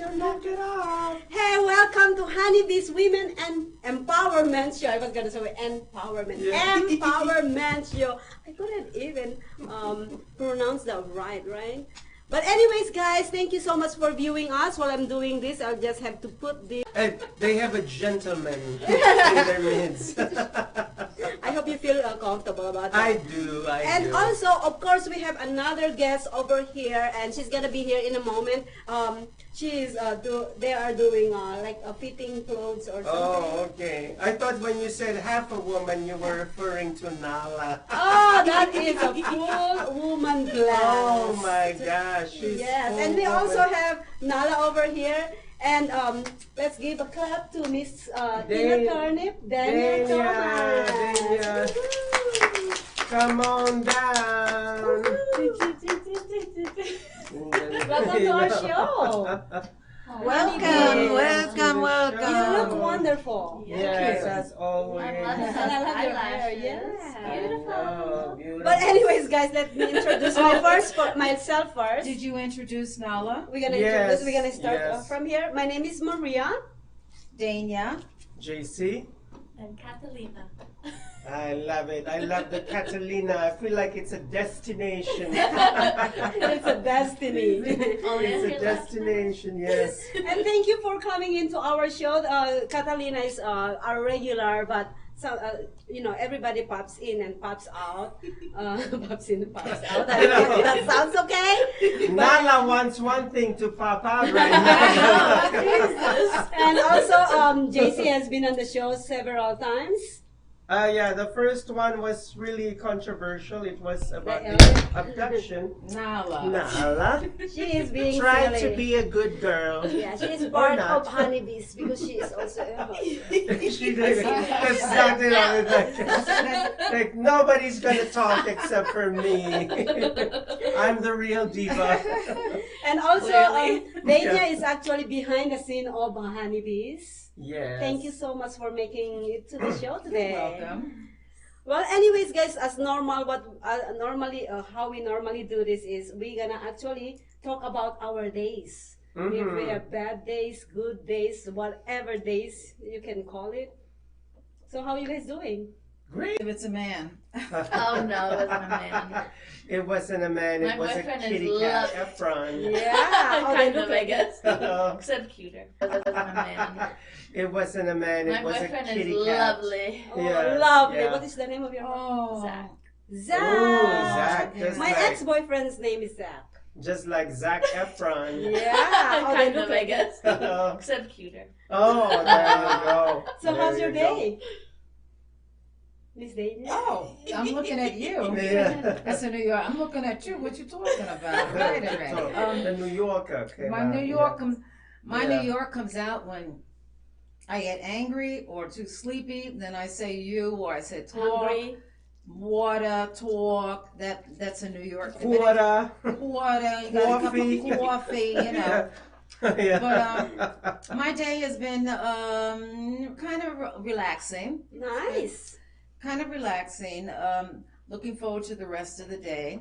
turn it off. Hey, welcome to Honeybee's Women and Empowerment Show. I was gonna say empowerment. Yeah. Empowerment Show. I couldn't even pronounce that right? But anyways, guys, thank you so much for viewing us. While I'm doing this, I'll just have to put this. And they have a gentleman in their midst. I hope you feel comfortable about that. I do. And also, of course, we have another guest over here, and she's gonna be here in a moment. They are doing like a fitting clothes or something. Oh, okay. I thought when you said half a woman, you were referring to Nala. Oh, that is a full woman class. Oh my gosh. She's yes, and we also have Nala over here. And let's give a clap to Miss Tina Turnip, Danya Thomas. Come on down. Welcome to our show. Welcome. You look wonderful. Yes, as always. And I love your hair. Yes. Beautiful. But anyways, guys, let me introduce myself first. Did you introduce Nala? We're gonna Yes, introduce. We're gonna start yes. from here. My name is Maria. Danya. JC. And Catalina. I love it. I love the Catalina. I feel like it's a destination. It's a destiny. It's a destination, yes. And thank you for coming into our show. Catalina is our regular, but everybody pops in and pops out. Pops in and pops out. That sounds okay. Nala wants one thing to pop out right now. And also, JC has been on the show several times. Yeah, the first one was really controversial. It was about the abduction. Nala. She is being Try silly. to be a good girl. Yeah, she is part not. of Honeybees because she is also a host. She did it. That's exactly like nobody's gonna talk except for me. I'm the real diva. And also, Clearly. Danya is actually behind the scene of Honeybees. Yes. Thank you so much for making it to the show today. Welcome. Well, anyways, guys, as normal, how we normally do this is we're gonna actually talk about our days. If we have bad days, good days, whatever days you can call it. So how are you guys doing? Great. If it's a man. Oh no, it wasn't a man. It wasn't a man. It My was a boyfriend is kitty cat. Efron. Yeah, how they Kind look of, I like guess. Oh. Except cuter. It wasn't a man. It wasn't a man. My It was a boyfriend kitty is cat. lovely. Oh, Yes, lovely. yeah. What is the name of your Oh. Zach. Zach. Ooh, Zach. Just My like, ex-boyfriend's name is Zach. just like Zac Efron. Yeah, how they Kind look of, I like. guess. Oh, Except cuter. there you go. So There how's your you go. day? Miss Danya? Oh, I'm looking at you. Yeah. That's a New York. I'm looking at you. What you talking about? Right already. The New Yorker came My out, New York comes. My Yeah. New York comes out when I get angry or too sleepy. Then I say you or I say talk, Hungry? water, talk. That's a New York. Water. Water. You got a cup Coffee. of coffee. You know. Yeah. But my day has been kind of relaxing. Nice. Kind of relaxing. Looking forward to the rest of the day.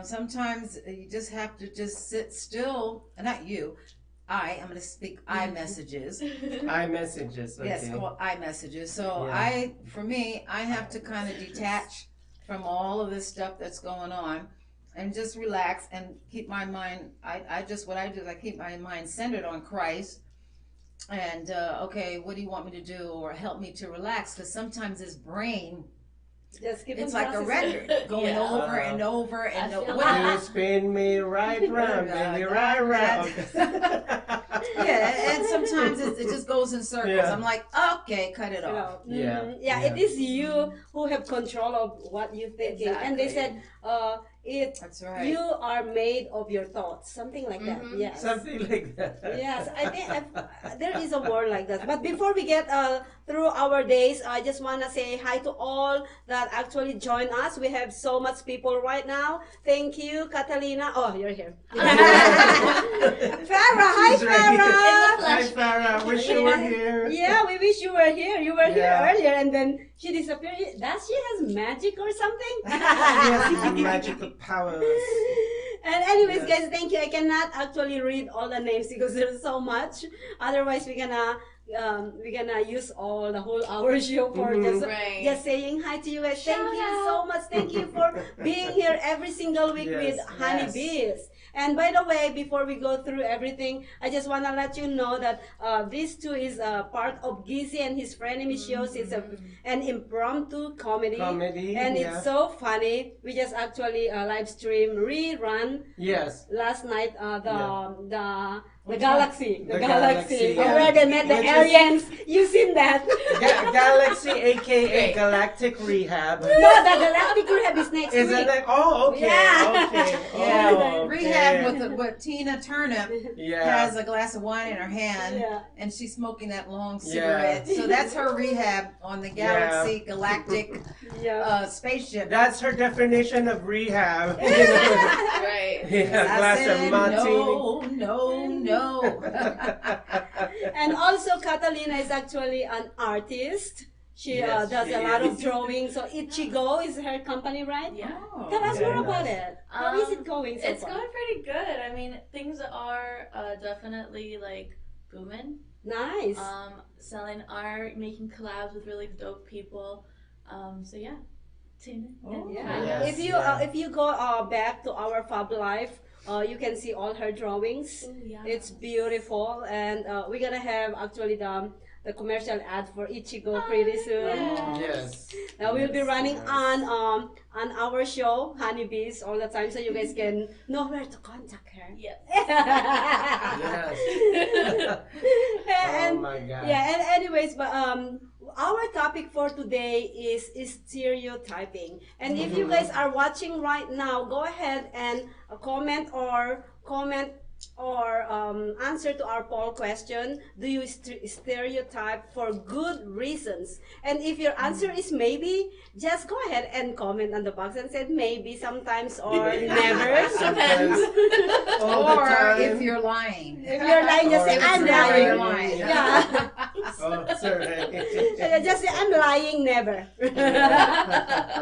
Sometimes you just have to just sit still. Not you. I'm going to speak iMessages. iMessages. Okay. Yes, called iMessages. So Yeah. for me, I have to kind of detach from all of this stuff that's going on and just relax and keep my mind. What I do is I keep my mind centered on Christ. And okay, what do you want me to do, or help me to relax? Because sometimes this brain, Just keep it's on like a processing. record going Yeah. over and over and I feel over. that. You spin me right round, baby, right round. Yeah, and sometimes it just goes in circles. Yeah. I'm like, okay, cut it You off. know, Yeah. Yeah, Yeah. it is you who have control of what you're thinking. And they said, That's right. you are made of your thoughts, something like that. Mhm. Yes. Something like that. Yes, I think there is a word like that. But before we get through our days, I just want to say hi to all that actually join us. We have so much people right now. Thank you, Catalina. Oh, you're here. Farah, hi She's ready. Farah. Hi, Farah. Wish you were here. Yeah, we wish you were here. You were here Yeah. earlier, and then she disappeared. Does she has magic or something? Yes, magical powers. And anyways, Yes. guys, thank you. I cannot actually read all the names because there's so much. Otherwise, we're gonna use all the whole hour show for Mhm. Right. just saying hi to you guys. Thank Shout you out. so much. Thank you for being here every single week Yes. with Honeybees. And by the way, before we go through everything, I just want to let you know that this too is part of Gizzy and his frenemy shows. It's an impromptu comedy. And yeah. it's so funny. We just actually live stream rerun Yes. last night the Which galaxy The Galaxy, yeah. where they met the Which is- aliens. You seen that? Galaxy, aka Great. Galactic Rehab. No, the galactic rehab is next Is week. it like, oh, okay, Yeah. okay. Yeah, Oh, rehab okay. with Tina Turnip Yeah. has a glass of wine in her hand, Yeah. and she's smoking that long Yeah. cigarette. So that's her rehab on the Galaxy Galactic Yeah. spaceship. That's her definition of rehab. Right. Yeah, I glass said, of martini. no. And also Catalina is actually an artist. She Yes, does she a lot of is. drawings. So Ichigo is her company, right? Yeah. Oh. Tell us Yeah, more about nice. it. How is it going so It's far? going pretty good. I mean, things are definitely like booming. Nice. Selling art, making collabs with really dope people. So yeah, tune in. Oh, Yeah. Yes, If you go back to our Fab Life, you can see all her drawings. Ooh, yeah. It's beautiful, and we're gonna have actually the commercial ad for Ichigo pretty soon. yeah. Yes. Now we'll be Yes, running yes. on our show Honeybees all the time, so you guys can know where to contact her. Yes. Yes. And Oh my God. yeah, and anyways, but our topic for today is stereotyping. And if you guys are watching right now, go ahead and comment or answer to our poll question. Do you stereotype for good reasons? And if your answer is maybe, just go ahead and comment on the box and say maybe sometimes or never. Sometimes. All the Or time. if you're lying. If you're lying, just Or say if I'm you're lying. lying. Yeah. Oh, sorry. Just say I'm lying, never.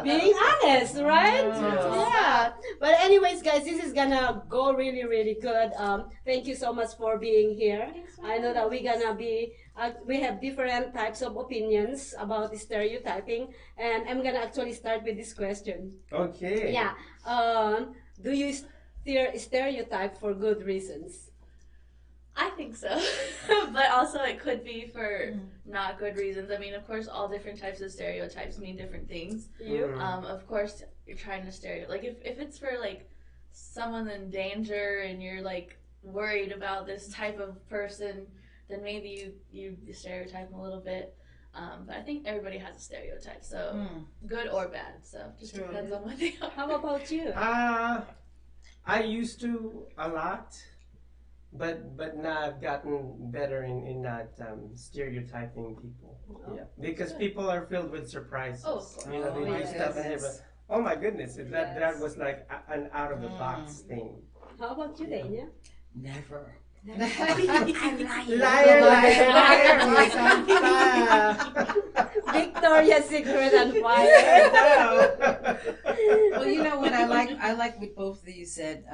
Being honest, right? Yes. Yeah. But anyways, guys, this is gonna go really, really good. Thank you so much for being here. I know that we're gonna be. We have different types of opinions about the stereotyping, and I'm gonna actually start with this question. Okay. Yeah. Do you stereotype for good reasons? I think so. But also it could be for not good reasons. I mean, of course, all different types of stereotypes mean different things. You? Of course, you're trying to like if it's for like someone in danger and you're like worried about this type of person, then maybe you stereotype them a little bit. But I think everybody has a stereotype, so good or bad. So just True. depends on what they are. How about you? I used to a lot, but now I've gotten better in not stereotyping people. Yeah, because people are filled with surprises. Oh, of course. You know, they Oh, do stuff and yes. oh my goodness, that Yes. was like an out of the box thing. How about you, Danya? Never. Liar, liar, liar, like on fire. Victoria's Secret and fire. Well, you know what I like what both of you said.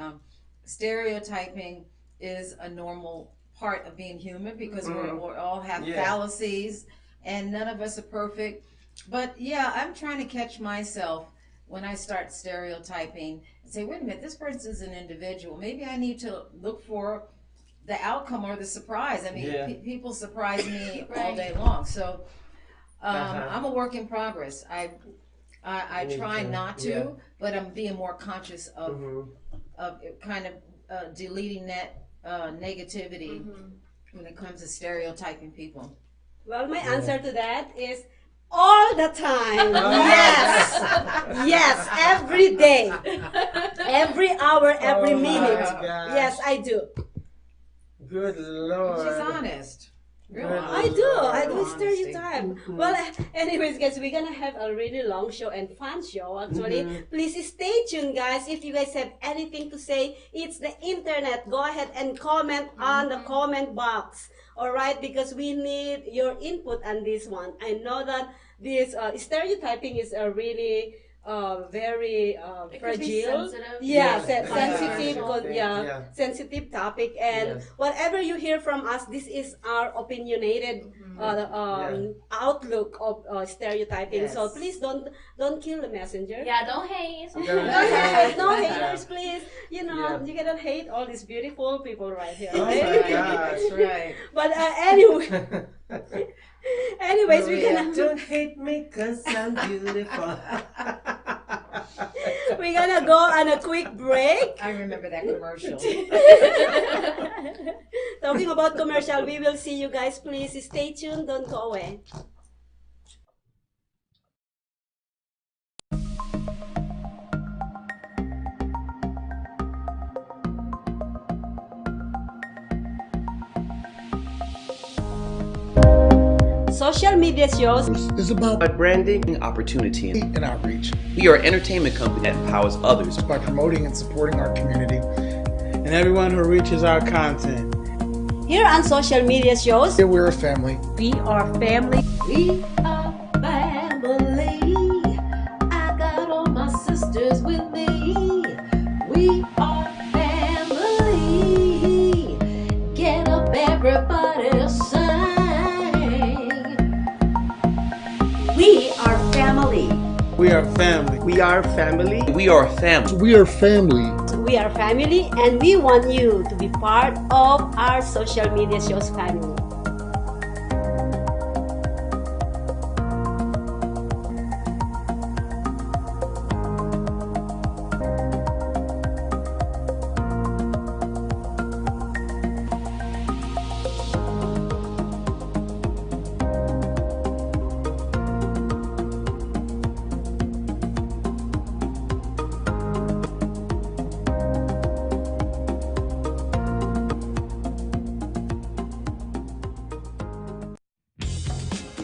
Stereotyping is a normal part of being human because we all have Yeah. fallacies and none of us are perfect. But yeah, I'm trying to catch myself when I start stereotyping and say, wait a minute, this person is an individual. Maybe I need to look for the outcome or the surprise. I mean, Yeah. people surprise me all Right. day long. So Uh-huh. I'm a work in progress. I Me try too. not to, Yeah. but I'm being more conscious of Mhm. kind of deleting that negativity when it comes to stereotyping people. Well, my answer to that is all the time. Oh, Yes. Yes, every day. Every hour, every Oh, my minute. gosh. Yes, I do. Good Lord. She's honest. I do stereotype. Well, anyways, guys, we're gonna have a really long show and fun show. Actually, please stay tuned, guys. If you guys have anything to say, it's the internet. Go ahead and comment on the comment box. All right, because we need your input on this one. I know that this stereotyping is a really very fragile, sensitive topic, and whatever you hear from us, this is our opinionated outlook of stereotyping. So please don't kill the messenger. Yeah, don't hate. No haters, please. You know, you cannot hate all these beautiful people right here. Oh Right? my gosh, right. But anyway. Anyways, we're gonna don't hate me 'cause I'm beautiful. we're gonna go on a quick break. I remember that commercial. Talking about commercial, we will see you guys. Please stay tuned. Don't go away. Social media shows is about branding, opportunity, and outreach We are an entertainment company that empowers others. by promoting and supporting our community. And everyone who reaches our content. here on social media shows. Here we're a family. We are family. We are family. I got all my sisters with me. We are family. Get up, everybody, sing. We are family. We are family. We are family. We are a family. We are family. We are family, and we want you to be part of our social media shows family.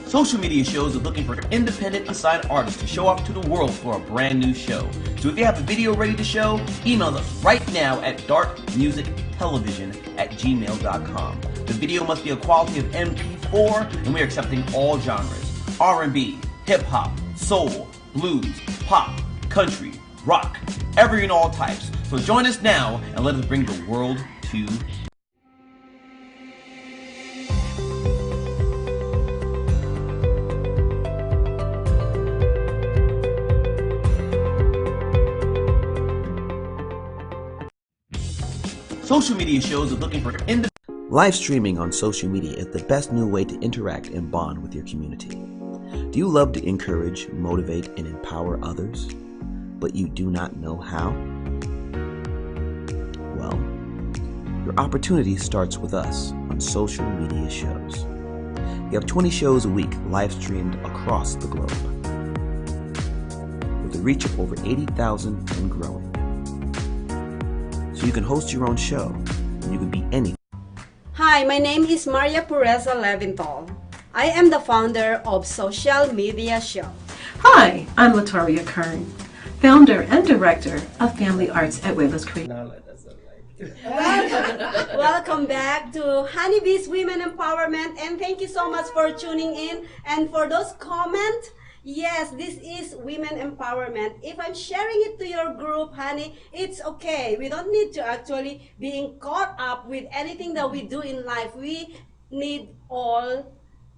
Social media shows are looking for independent assigned artists to show off to the world for a brand new show. So if you have a video ready to show, email us right now at darkmusictelevision@gmail.com. The video must be a quality of MP4, and we are accepting all genres: R&B, hip-hop, soul, blues, pop, country, rock, every and all types. So join us now and let us bring the world to you. Social media shows are looking for Live streaming on social media is the best new way to interact and bond with your community. Do you love to encourage, motivate, and empower others, but you do not know how? Well, your opportunity starts with us on social media shows. We have 20 shows a week live streamed across the globe, with a reach of over 80,000 and growing. So you can host your own show, and you can be anything. Hi, my name is Maria Pureza Leventhal. I am the founder of Social Media Show. Hi, I'm Latoria Kern, founder and director of Family Arts at Wayla's Creek. Now let us like. Welcome back to Honeybee's Women Empowerment, and thank you so much for tuning in and for those comments. Yes, this is women empowerment. If I'm sharing it to your group, honey, it's okay. We don't need to actually being caught up with anything that we do in life. We need all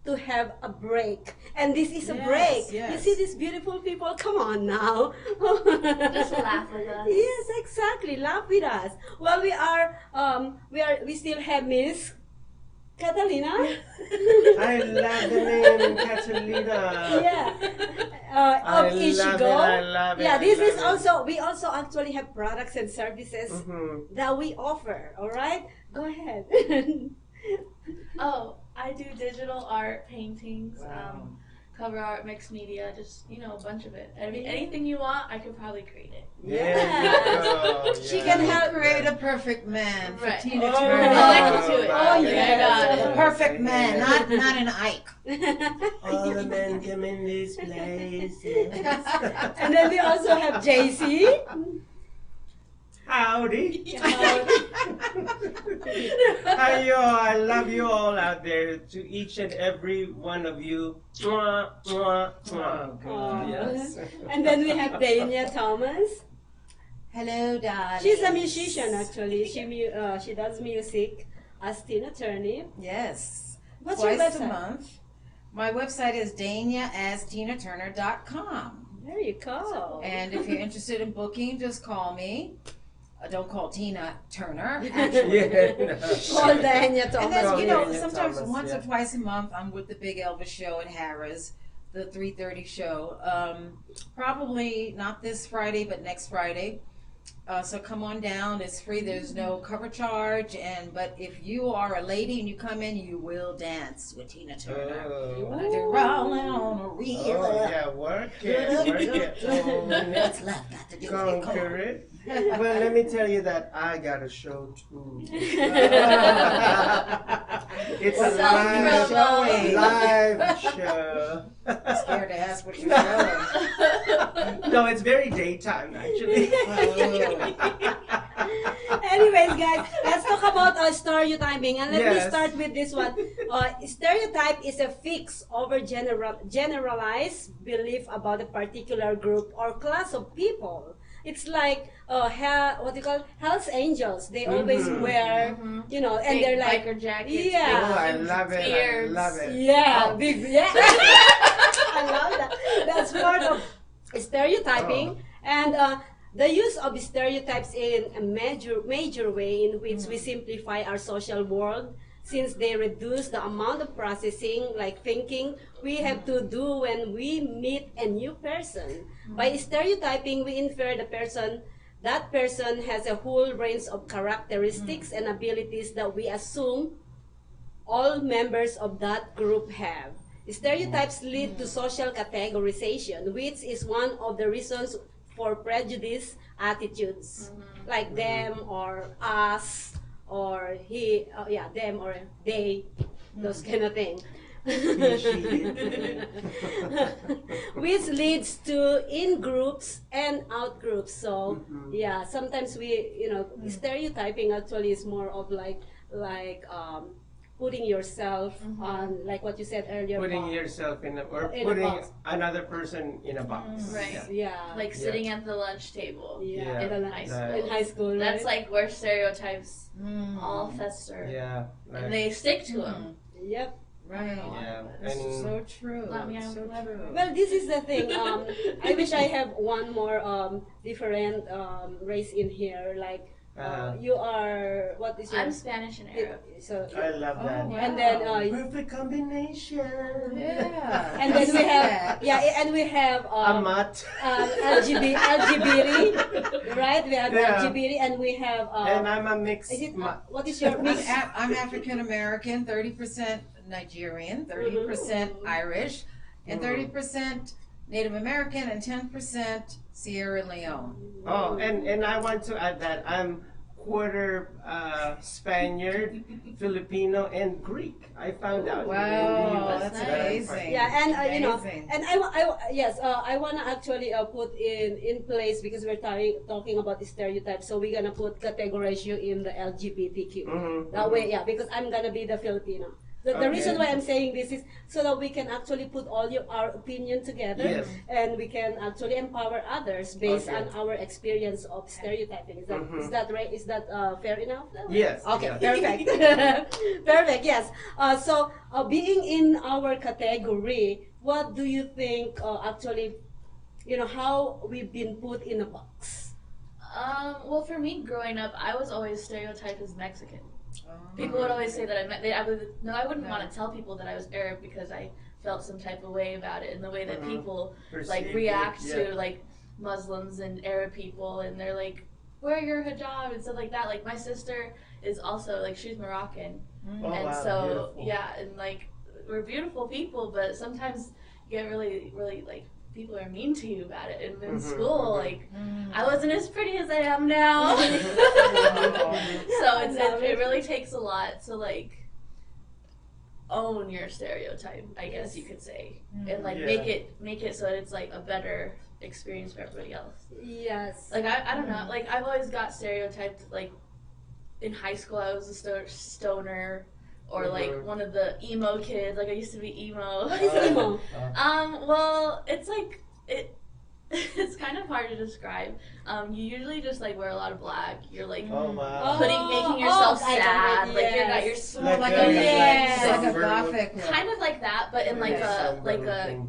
to have a break. And this is a break. Yes. You see these beautiful people? Come on now. Just laugh with us. Yes, exactly. Laugh with us. Well, we still have Miss Catalina. I love the name Catalina. Yeah. Of Ichigo. I love it. Yeah, this I is love it. also, we also actually have products and services that we offer. All right? Go ahead. Oh, I do digital art, paintings, cover art, mixed media, just, a bunch of it. Anything you want, I could probably create it. Yeah. She can help Create a perfect man for Right. Tina Oh. Turner. Oh, I can do it. Oh, Yeah, I got it. perfect man, not an Ike. All the men come in this place. And then we also have JC. Howdy. Hiyo, I love you all out there. To each and every one of you. Mwah, mwah, mwah. Aw. Yes. And then we have Danya Thomas. Hello, darling. She's a musician actually. She does music as teen attorney. Yes. What's Twice your a website? month. My website is danya@tinaturner.com. There you go. And if you're interested in booking, just call me. Don't call Tina Turner. Actually. Yeah. Call Danya And Thomas. then, you know, Danya sometimes Thomas, once yeah. or twice a month, I'm with the Big Elvis show at Harrah's, the 3:30 show. Probably not this Friday, but next Friday. So come on down. It's free. There's no cover charge. But if you are a lady and you come in, you will dance with Tina Turner. Oh. Rolling on a reel. Oh, yeah, work it, work it. Oh, What's left got to do with it? conquer it. Well, let me tell you that I got a show too. It's a live show. I'm scared to ask what you're showing. No, it's very daytime actually. Anyways, guys, let's talk about stereotyping, and let me Yes. start with this one. Stereotype is a fixed, generalized belief about a particular group or class of people. It's like what you call Hell's Angels. They always wear, you know, and Big they're like, biker jackets. yeah. Oh, I love it. I Beards. love it. yeah, big, yeah. I love that. That's part of stereotyping, and the use of stereotypes in a major way in which we simplify our social world, since they reduce the amount of processing, like thinking, we have to do when we meet a new person. By stereotyping, we infer that person has a whole range of characteristics and abilities that we assume all members of that group have. Stereotypes lead to social categorization, which is one of the reasons for prejudice attitudes, like them or us or he, them or they, those kind of thing. Which leads to in groups and out groups. So yeah, sometimes stereotyping actually is more of like putting yourself on, like what you said earlier. Putting yourself in or In a putting box. another person in a box. Right. Yeah. Yeah. Like sitting at the lunch table. yeah. Yeah. In High high school. In high school. That's right? like where stereotypes all fester. Yeah. And Like, they stick to them. Yep. Right. yeah. That's And so true. So clever. true. Well, this is the thing. I wish I have one more different race in here. Like you are, what is your? I'm Spanish and Arab. So I love that. wow. and then Perfect combination. Yeah. and then we have and we have Amat. LGBT, right? We have Yeah. LGBT, and we have And I'm a mixed. is it what is your mix? I'm African American, 30% Nigerian, 30% Irish, and 30% Native American, and 10% Sierra Leone. Oh, and I want to add that I'm quarter Spaniard, Filipino, and Greek. I found out. Wow, that's That I'm amazing. part- Yeah, and Amazing. and I want to actually put in place, because we're talking about the stereotypes, so we're gonna put categorize you in the LGBTQ. That way, yeah, because I'm gonna be the Filipino. The Okay. reason why I'm saying this is so that we can actually put our opinion together, Yes. and we can actually empower others based Okay. on our experience of stereotyping. Is that right? Is that fair enough? Yes. Okay, yes. perfect. Perfect, yes. So, being in our category, what do you think actually, how we've been put in a box? Well, for me, growing up, I was always stereotyped as Mexican. People would always say that I wouldn't want to tell people that I was Arab, because I felt some type of way about it, and the way that people like Perceived react it, to like Muslims and Arab people, and they're like, wear your hijab and stuff like that. Like my sister is also like, she's Moroccan, Oh, and wow, so beautiful. yeah, and like we're beautiful people, but sometimes you get really like people are mean to you about it. And in school, like I wasn't as pretty as I am now. So it really takes a lot to like own your stereotype, I guess you could say, and like Yeah. make it so that it's like a better experience for everybody else. Yes. Like I don't know, like I've always got stereotyped. Like in high school, I was a stoner, or like one of the emo kids. Like I used to be emo. What is emo? Well, it's like it's kind of hard to describe. You usually just like wear a lot of black. You're like Oh wow. making yourself I sad. got it, Like you got yes. your More like a- a, Yes. like a gothic look. kind of like that, but in like a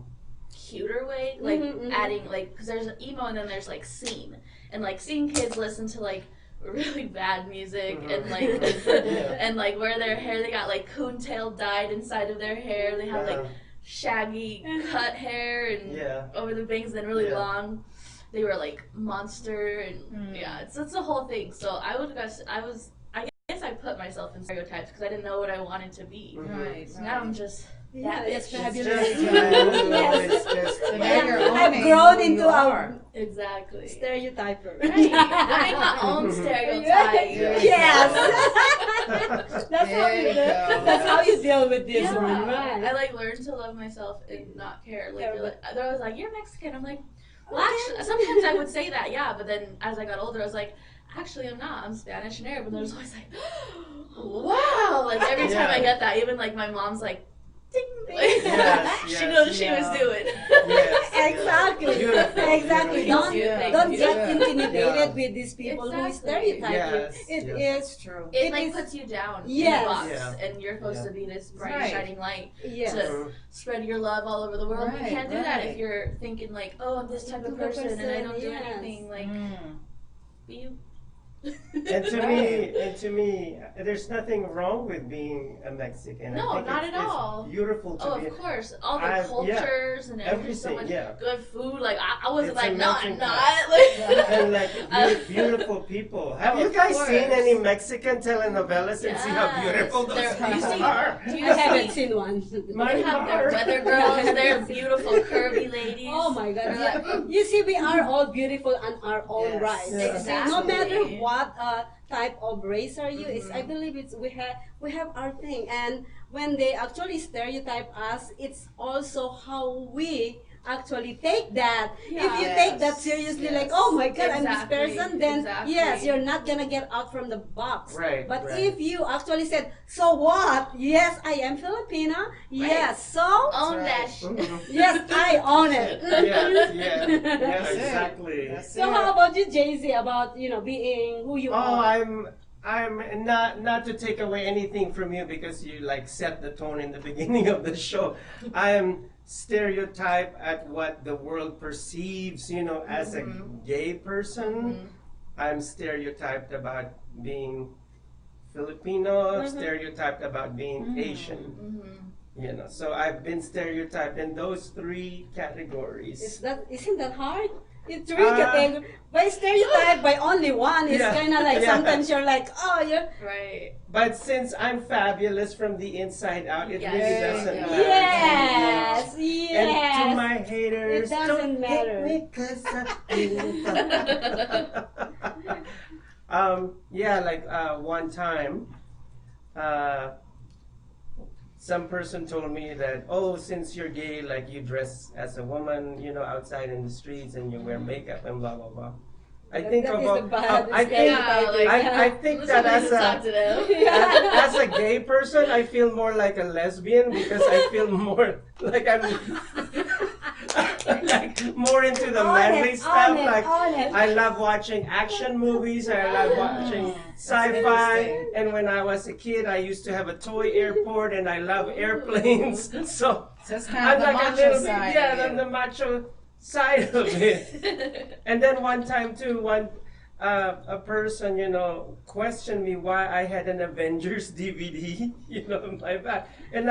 cuter way, like adding like because there's emo and then there's like scene, and like scene kids listen to like really bad music and like and like wear their hair. They got like coontail dyed inside of their hair. They have like shaggy cut hair and over the bangs, then really long. They were like monster and it's the whole thing. So I guess I put myself in stereotypes because I didn't know what I wanted to be. Right. So now I'm just that It's bitch. fabulous. It's just So now you're I've owning grown who into you a are. Exactly. stereotyper. Right. I make my own stereotype. Yes. That's how There you you do. go. That's how you deal with this Yeah. one, right? I like learned to love myself and not care. Like, they're always like, "You're Mexican." I'm like, well, Okay. actually, sometimes I would say that, yeah. But then as I got older, I was like, actually, I'm not. I'm Spanish and Arab. And there's always like, wow. Like every time I get that, even like my mom's like, ding. Like, she knows what she was doing. Exactly. Beautiful. Exactly. Thank you. Don't get Yeah. intimidated with these people who Exactly. stereotype Yes. you. It Yes. is True. It It like is- puts you down Yes. in a box, Yeah. and you're supposed to be this bright, Right. shining light yes. to spread your love all over the world. You Right, can't do that right. if you're thinking like, oh, I'm this type of Good person and I don't do person, yes. anything. Like, be you. And to me, there's nothing wrong with being a Mexican. No, I think not it's, at all. It's beautiful to Oh, be. of course. All the I've- cultures and everything. So everything, much good food. Like, I wasn't It's like, no, amazing. I'm not. Like, And like beautiful people. Have you Of guys course. seen any Mexican telenovelas and see how beautiful those They're- you people see- are? do I you haven't see? seen one. My They have their heart. weather girls. They're beautiful, curvy ladies. Oh my God! They're Yeah. You see, we are all beautiful on our own Yes. right. Yeah. No matter Exactly. what type of race are you, it's, I believe it's we have our thing. And when they actually stereotype us, it's also how we actually take that. If you Yes. take that seriously, like, oh my God, I'm this Exactly. person, then Exactly. yes, you're not gonna get out from the box. Right, But right. if you actually said, so what? Yes, I am Filipina. Yes, so Own That's that right. shit. Mhm. yes, I own it. Yeah, That's it. exactly. That's So it. how about you, Jay-Z, about being who you Oh, are? I'm not to take away anything from you because you like set the tone in the beginning of the show. I am stereotype at what the world perceives, as a gay person. I'm stereotyped about being Filipino, stereotyped about being Asian. So I've been stereotyped in those three categories. Isn't that hard? It's really good. By stereotype, by only one, it's Yeah. kind of like Yeah. sometimes you're like, oh, you're Right. But since I'm fabulous from the inside out, it Yes. really There doesn't you go. matter. yes, And yes. to my haters, It doesn't don't matter. hate me 'cause I'm beautiful. One time, some person told me that, oh, since you're gay, like you dress as a woman, outside in the streets and you wear makeup and blah blah blah. I think that is about the bad I think stereotype. I think that Somebody as to talk to them. as a gay person, I feel more like a lesbian because I feel more like I'm like more into the manly stuff. Like I love watching action movies. I love watching sci-fi. interesting. And when I was a kid, I used to have a toy airport, and I love airplanes. So So it's kind I'm of the like a macho little bit, side. yeah, of you. I'm the macho side of it. And then one time too, a person, questioned me why I had an Avengers DVD, in my bag. And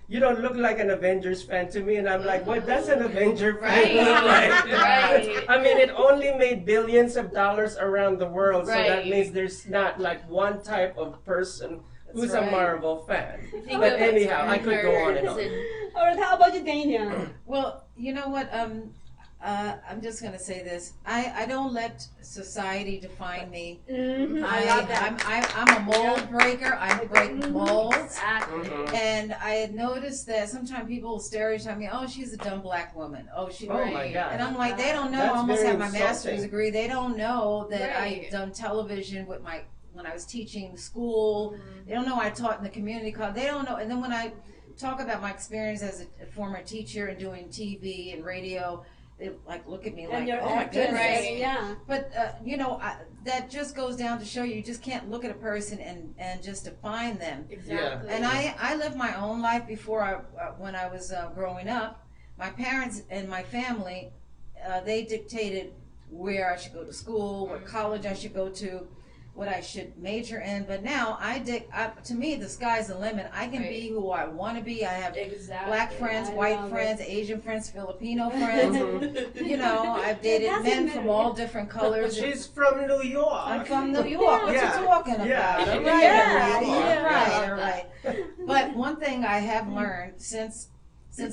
you don't look like an Avengers fan to me. And I'm like, what does an Avenger fan Right. look like? Right. I mean, it only made billions of dollars around the world. So that Right. means there's not like one type of person who's a right. Marvel fan. Think But of anyhow, I could go on and nerds on. All right, how about you, Danya? Well, you know what? I'm just gonna say this. I don't let society define me. I love that. I'm a mold breaker. I break molds. Exactly. And I had noticed that sometimes people will stereotype me. Oh, she's a dumb black woman. Oh, she. Oh my God. And I'm like, they don't know. That's I almost very have my insulting. master's degree. They don't know that Right. I've done television with when I was teaching school. They don't know I taught in the community college. They don't know. And then when I talk about my experience as a former teacher and doing TV and radio, they like look at me And like, your oh my actress, goodness. Right. yeah. But that just goes down to show you just can't look at a person and just define them. Exactly. And I lived my own life before when I was growing up. My parents and my family, they dictated where I should go to school, what college I should go to, what I should major in. But now to me, the sky's the limit. I can be who I want to be. I have Exactly. black friends, I white love friends, Asian friends, Filipino friends. I've dated doesn't men matter. from all different colors. She's from New York. I'm from New York. What Yeah. you talking about? Yeah. All right, Yeah. everybody. Yeah. All right. But one thing I have learned since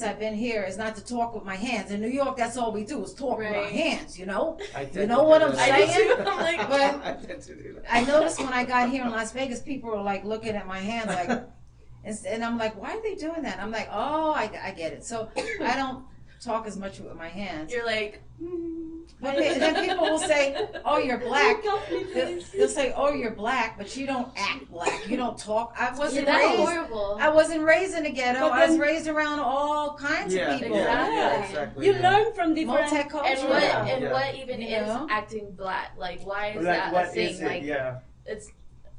I've been here is not to talk with my hands. In New York, that's all we do is talk with our Right. hands. I tend You to know do what I'm that. I do saying? too. I'm like, But I tend to do that. I noticed when I got here in Las Vegas, people were like looking at my hand like, and I'm like, why are they doing that? I'm like, oh, I get it. So I don't talk as much with my hands. you're like, But then people will say, oh, you're black. They'll say, oh, you're black, but you don't act black. You don't talk. I wasn't that's raised. horrible. I wasn't raised in a ghetto. But I was then- raised around all kinds Yeah, of people. yeah, exactly. You yeah. learn from different. Multicultural. And what Yeah. and Yeah. what even You is know? acting black? Like, why is Like, that a what thing? is it? Like, Yeah. it's.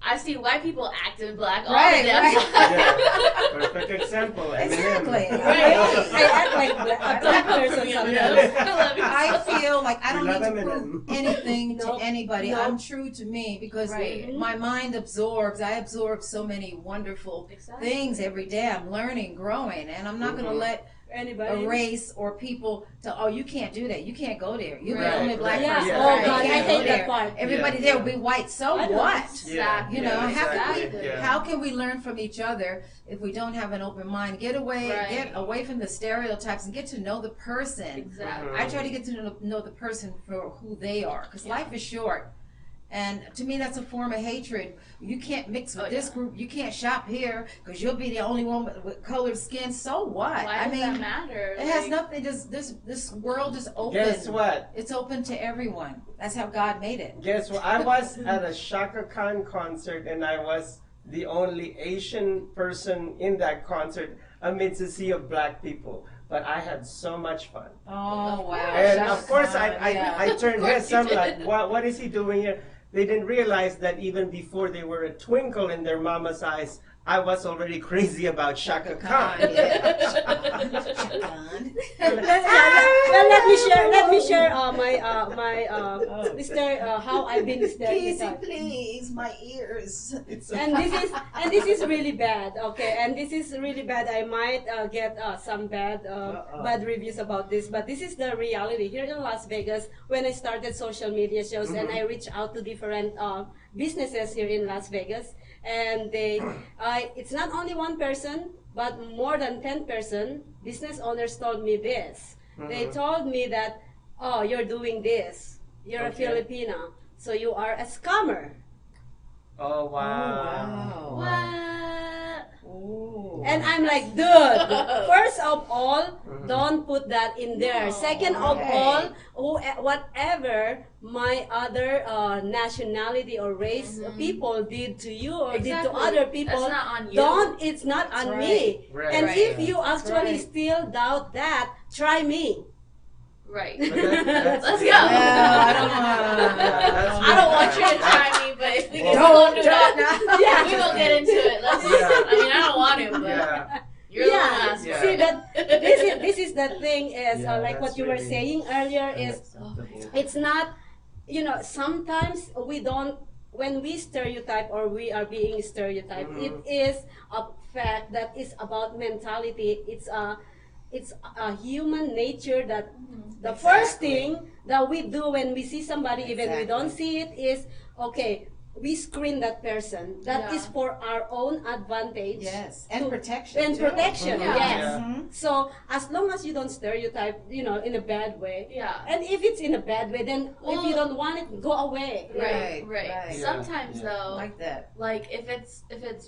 I see white people acting black all Right, the damn right. time. Yeah. Perfect example. Exactly. Eminem. I act like a black person You know? sometimes. I love you. I feel like I don't We need love to prove Eminem. anything to Nope. anybody. Nope. I'm true to me because Right. my mind absorbs. I absorb so many wonderful Exactly. things every day. I'm learning, growing, and I'm not going to let Anybody? a race or people to you can't do that. You can't go there. You're Right. the only black Yeah. person. Oh You God, I can't go hate that there. part. Everybody Yeah. there will be white. So I know. what? Exactly. You know, how can exactly. we? How can we learn from each other if we don't have an open mind? Get Right. away from the stereotypes and get to know the person. Exactly. I try to get to know the person for who they are because life is short. And to me, that's a form of hatred. You can't mix with this group. You can't shop here because you'll be the only one with colored skin. So what? Why does that matter? It has nothing. Just this world is open. Guess what? It's open to everyone. That's how God made it. Guess what? I was at a Shaka Khan concert and I was the only Asian person in that concert amidst a sea of black people. But I had so much fun. Oh wow! And Shaka of course, Khan, yeah. I turned Of course heads. you I'm did. like, what is he doing here? They didn't realize that even before they were a twinkle in their mama's eyes, I was already crazy about Shaka Khan. Let me share how I've been stereotyped. Please, my ears. And this is really bad. Okay, and this is really bad. I might get some bad reviews about this, but this is the reality here in Las Vegas. When I started social media shows and I reached out to different businesses here in Las Vegas, and it's not only one person, but more than 10 person business owners told me this. They told me that, oh, you're doing this. You're a Filipina, so you are a scammer. Oh, wow. What? Ooh. And I'm like, dude, first of all, don't put that in there. Second of all, whatever my other nationality or race people did to you or did to Exactly. other people, That's not on you. it's not That's on right. me. Right. And Right. if you actually right. still doubt that, try me. Right. But that's Let's go. Yeah, I don't know. I don't want you to try me, but if we can Don't do that, Yeah. we will get into it. Let's. Yeah. I mean, I don't want to, but Yeah. you're the one Yeah, asking. Yeah. see that this is the thing is Yeah, like what that's you were really- saying earlier is it's not, sometimes we don't, when we stereotype or we are being stereotyped, it is a fact that is about mentality. It's a human nature that the first thing that we do when we see somebody, even we don't see it, is okay, we screen that person. That is for our own advantage. Yes, and protection. And too. protection, Yeah. yes. Mhm. So as long as you don't stereotype, in a bad way. Yeah. And if it's in a bad way, then if you don't want it, go away. Right, Right. right. Sometimes Yeah. though, Like that. like if it's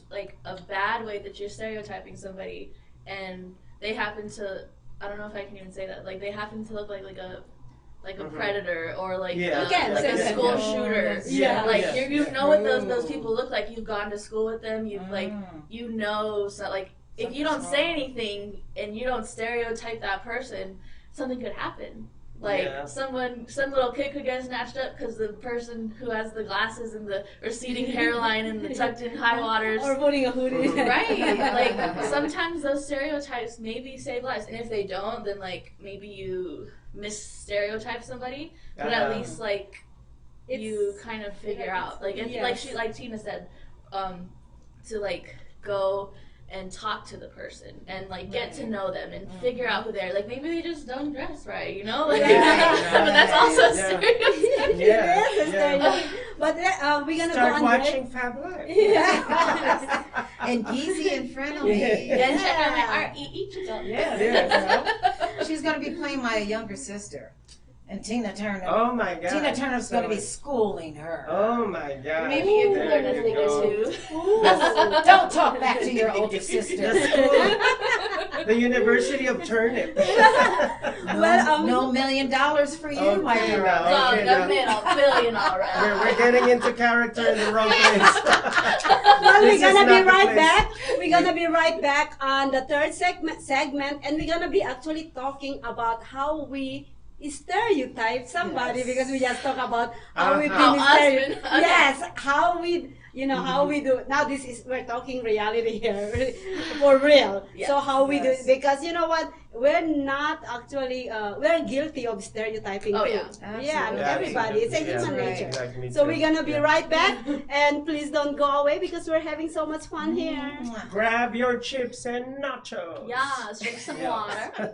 like a bad way that you're stereotyping somebody and they happen to, I don't know if I can even say that, like they happen to look like a predator or like Yeah. You can like say a that. school Oh, shooter. that's- Yeah. Like Yeah. you know what those people look like. You've gone to school with them. You've like so like if you don't say anything and you don't stereotype that person, something could happen. Like Yeah. some little kid could get snatched up because the person who has the glasses and the receding hairline and the tucked in high waters. Or putting a hoodie. Right. Like sometimes those stereotypes maybe save lives, and if they don't, then like maybe you mis-stereotype somebody, but at least like you kind of figure out like if, like Tina said, to like go and talk to the person and like get to know them and figure out who they're like. Maybe they just don't dress right, Like, but that's also a stereotype. Yeah. It is a stereotype. But we're gonna Start go on watching Fab Life. Yeah. And easy and friendly. And check out my Ichigo. Yeah. She's going to be playing my younger sister. And Tina Turner. Oh my God. Tina Turner's going to be schooling her. Oh my God. Maybe you can There learn a you thing or go. two. Don't talk back to your older sister. The University of Turnip. Well, No $1 million for you, Okay, my girl. now. Okay, Dog, made a billion already. We're getting into character in the wrong place. Well, This we're is gonna be not the right place. back. We're gonna be right back on the third segment, and we're gonna be actually talking about how we stereotype somebody because we just talk about how we've How been us stereotyped. been- okay. Yes, how we, how we do. Now we're talking reality here, for real. Yes. So how we do it, because you know what, we're not actually we're guilty of stereotyping Oh, too. yeah. Yeah, Absolutely. everybody. It's a Absolutely. human Yeah. nature. Exactly, me So too. we're gonna be Yeah. right back, and please don't go away because we're having so much fun here. Grab your chips and nachos. Yeah, let's drink some water.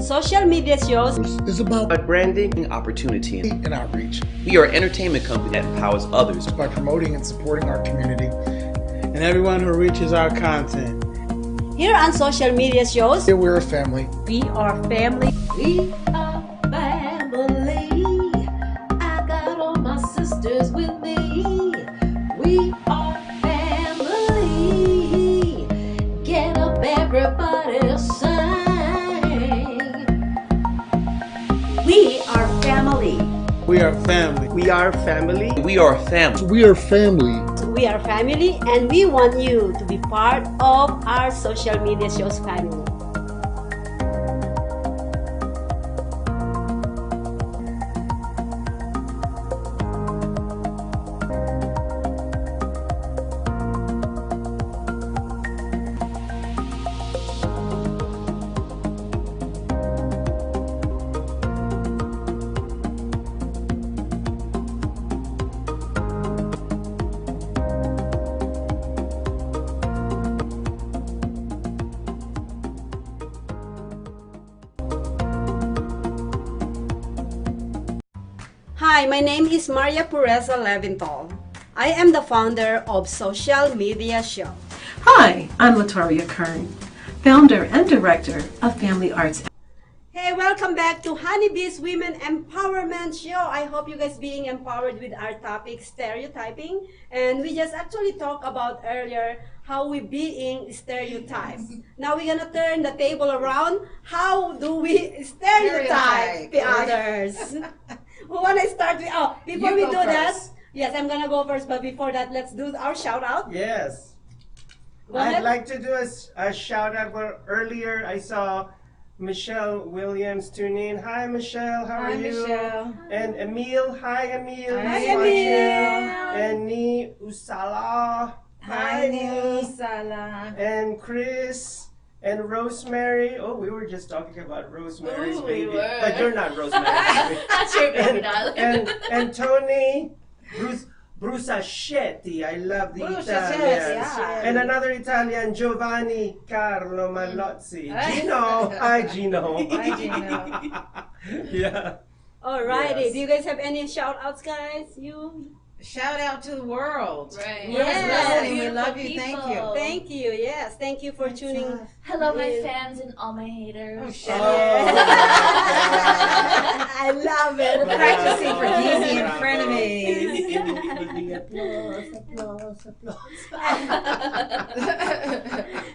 Social media shows is about But branding. Opportunity. and outreach We are an entertainment company that empowers others. by promoting and supporting our community. And everyone who reaches our content. here on social media shows. Here we're a family. We are family. We are family. I got all my sisters with me. We are family. Get up, everybody, sing. We are family. We are family. We are family. We are a family. We are family. We are family, and we want you to be part of our social media shows family. Hi, my name is Maria Pureza Leventhal. I am the founder of Social Media Show. Hi, I'm Latoria Kern, founder and director of Family Arts. Hey, welcome back to Honeybee's Women Empowerment Show. I hope you guys being empowered with our topic, stereotyping. And we just actually talked about earlier how we being stereotyped. Now we're gonna turn the table around. How do we stereotype the others? Who wanna start with? Oh, before You we go do that, first. yes, I'm gonna go first. But before that, let's do our shout out. Yes. Go I'd ahead. like to do a shout out. Where earlier I saw Michelle Williams tune in. Hi Michelle, how are you? Michelle. And Emil, hi Emil. Hi, He's Emil. watching. And Ni Usala. Hi, Sala. And Chris and Rosemary. Oh, we were just talking about Rosemary's Ooh, we baby. were. But you're not Rosemary's baby. That's your baby, darling. And Tony, Brusacetti. I love the Brusacetti, Italians. yeah. And another Italian, Giovanni Carlo Malozzi. Hey. Gino. Hi, Gino. Hi, Gino. Yeah. Alrighty. Yes. Do you guys have any shout outs, guys? You? Shout out to the world. Right. Whoever's Yes. listening, we Beautiful love you. Thank you. people. Thank you. Yes. Thank you for tuning. Hello, my in. fans and all my haters. Oh, shit. I love it. Practicing for easy and frenemies.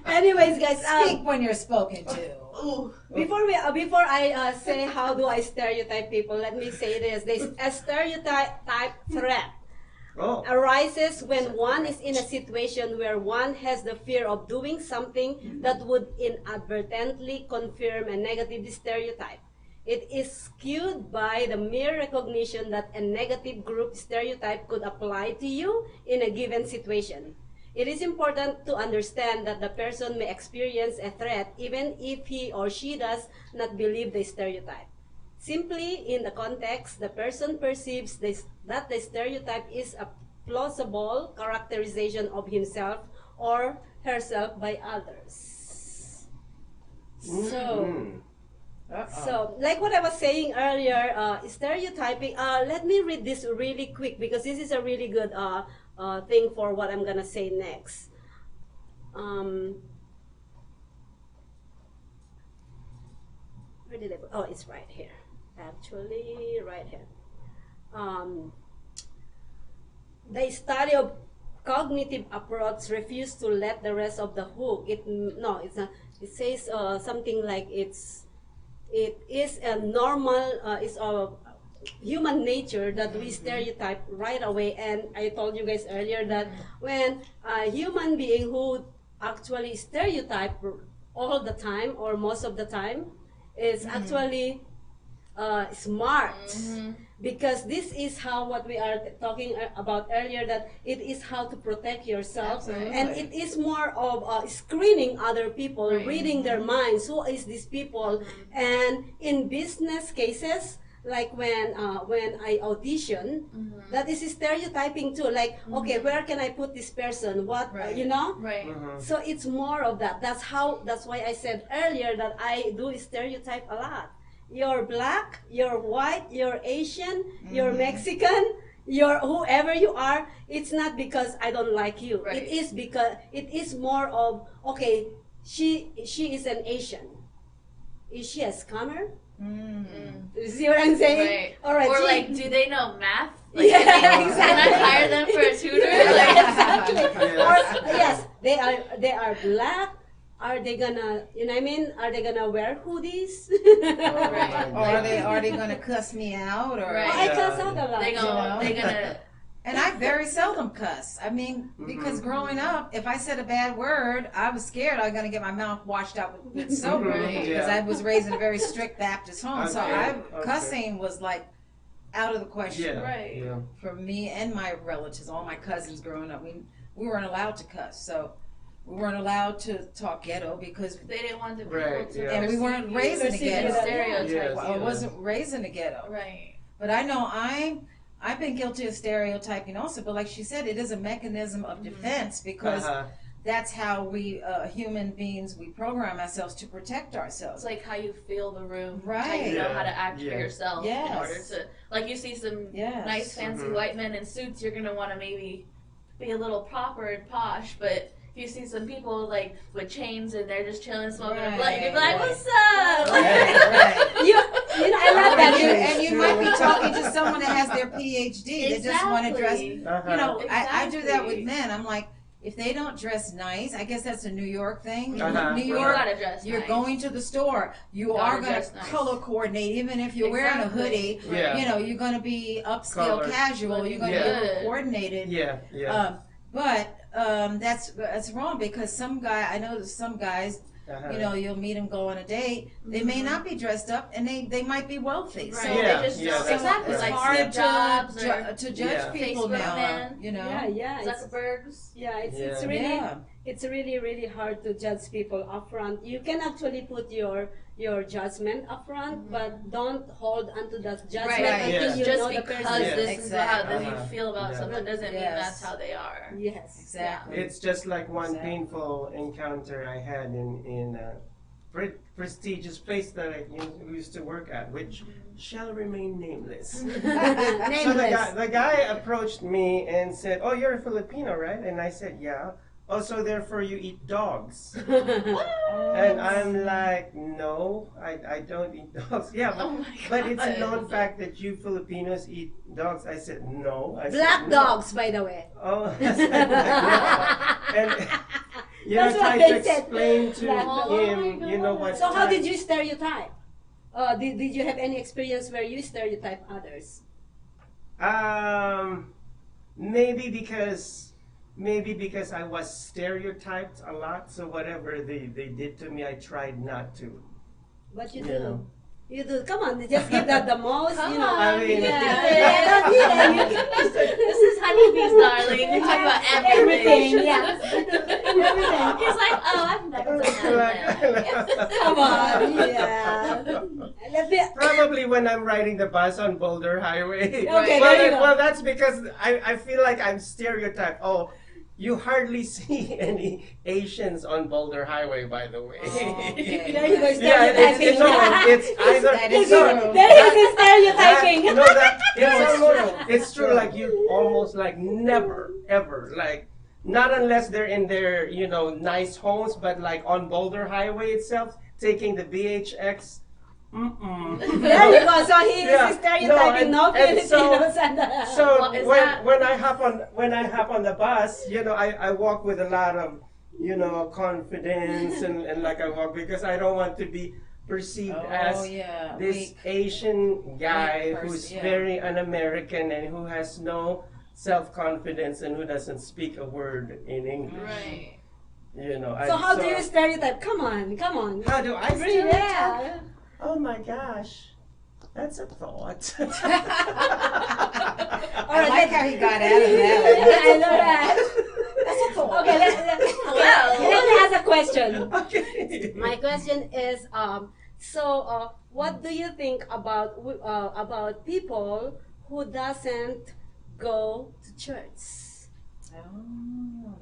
Anyways, guys, Speak when you're spoken to. before I say how do I stereotype people, let me say this: a stereotype threat arises when one is in a situation where one has the fear of doing something that would inadvertently confirm a negative stereotype. It is skewed by the mere recognition that a negative group stereotype could apply to you in a given situation. It is important to understand that the person may experience a threat even if he or she does not believe the stereotype. Simply, in the context, the person perceives that the stereotype is a plausible characterization of himself or herself by others. So, like what I was saying earlier, stereotyping, let me read this really quick because this is a really good thing for what I'm going to say next. Where did I put? Oh, it's right here. Actually, right here. The study of cognitive approach refused to let the rest of the hook. It's not. It says something like it is a normal. It's a human nature that we stereotype right away. And I told you guys earlier that when a human being who actually stereotype all the time or most of the time is actually smart, because this is how what we are talking about earlier, that it is how to protect yourself. Absolutely. And it is more of screening other people, Right. reading their minds, who is these people. And in business cases, like when I audition, that is stereotyping too, like okay, where can I put this person, what Right. you know. Right. So it's more of that. That's why I said earlier that I do stereotype a lot. You're black, you're white, you're Asian, you're Mexican, you're whoever you are. It's not because I don't like you. Right. It is because it is more of okay, she is an Asian. Is she a scammer? You see what I'm saying? Right. All right. Or she- like, do they know math? Like, Yeah, can I exactly. hire them for a tutor? Like, Exactly. Or yes, they are black. Are they gonna, you know what I mean? Are they gonna wear hoodies? Right. Or are they gonna cuss me out? Or Right. I cuss out a lot. they gonna. And I very seldom cuss. I mean, because growing up, if I said a bad word, I was scared I was going to get my mouth washed out with soap. Right. Because I was raised in a very strict Baptist home. So Okay. cussing was like out of the question Yeah. Right. Yeah. for me and my relatives, all my cousins growing up. We weren't allowed to cuss. So we weren't allowed to talk ghetto because They didn't want the people Right, to. yeah. and we perceive weren't you raised in the as being ghetto. stereotyped. Yes. I wasn't raised in the ghetto. Right. But I know I've been guilty of stereotyping also, but like she said, it is a mechanism of defense because that's how we human beings, we program ourselves to protect ourselves. It's like how you feel the room. How Right. you know Yeah. how to act Yeah. for yourself in Yes. order to, like, you see some Yes. nice fancy white men in suits, you're gonna want to maybe be a little proper and posh, but if you see some people like with chains and they're just chilling smoking a blunt, you're gonna be like, Right. what's up? Right. you know, I love that. And you might be talking to someone that has their PhD that just want to dress. Exactly. You know, I do that with Exactly. men. I'm like, if they don't dress nice, I guess that's a New York thing. New You York, gotta dress you're nice. going to the store. You Gotta are going to dress nice. color coordinate, even if you're wearing a Exactly. hoodie. Yeah. You know, you're going to be upscale Color. casual. You're going to Yeah. be a little coordinated. Yeah. Yeah. But that's wrong because some guys, you know, you'll meet them go on a date. They may not be dressed up, and they might be wealthy. Right. So Yeah, They just yeah, don't. that's Exactly. it's right. Like hard Steve Jobs or to judge Yeah. people Facebook now. man. You know. Yeah, it's, Zuckerberg's. it's Yeah. really Yeah. it's really really hard to judge people up front. You can actually put your your judgment up front, but don't hold onto that judgment Right. until Yeah. you Just know the because person. Yeah. this is how Exactly. you feel about Yeah. someone doesn't mean Yes. that's how they are. Yes. Exactly. It's just like one Exactly. painful encounter I had in a prestigious place that I used to work at, which shall remain nameless. Nameless. So the guy approached me and said, "Oh, you're a Filipino, right?" And I said, "Yeah." "Oh, so therefore you eat dogs?" And I'm like, "No, I don't eat dogs." "Yeah, Oh my but it's a God. known fact that you Filipinos eat dogs." I said, "No." I said, Black "No." dogs, by the way. Oh, I said, "No." And That's what tried they to said. explain to Black dogs. him, Oh my you know God. what? So how type- did you stereotype? Did you have any experience where you stereotype others? Maybe because I was stereotyped a lot, so whatever they did to me, I tried not to. What you You do? know. You do. Come on, just give that the most. Come you know. on, I mean- Yeah. This is honeybees, darling. We talk about everything. Everything, yeah. Everything. He's like, oh, I've never done that. Come on, yeah. Let me. Probably when I'm riding the bus on Boulder Highway. Okay, well, there you go. well, that's because I feel like I'm stereotyped. Oh, you hardly see any Asians on Boulder Highway, by the way. Okay. There you go, Yeah, stereotyping. it's either That is no, true. There you go, stereotyping. No, it's true. it's true. Like you almost like never ever like not unless they're in their nice homes, but like on Boulder Highway itself, taking the BHX. There you go. So he Yeah. is stereotyping No, no and so- Filipinos and So Well, is that- when I hop on the bus, I walk with a lot of confidence and like I walk because I don't want to be perceived as yeah. this Weak. Asian guy Weak person, who's yeah. very un-American and who has no self-confidence and who doesn't speak a word in English. Right. So how do you stereotype? Come on. How do I Really? stereotype? Yeah. Oh my gosh, that's a thought. All I right, like how he got out of that. I know that. Okay, let me ask a question. Okay. My question is, what do you think about people who doesn't go to church?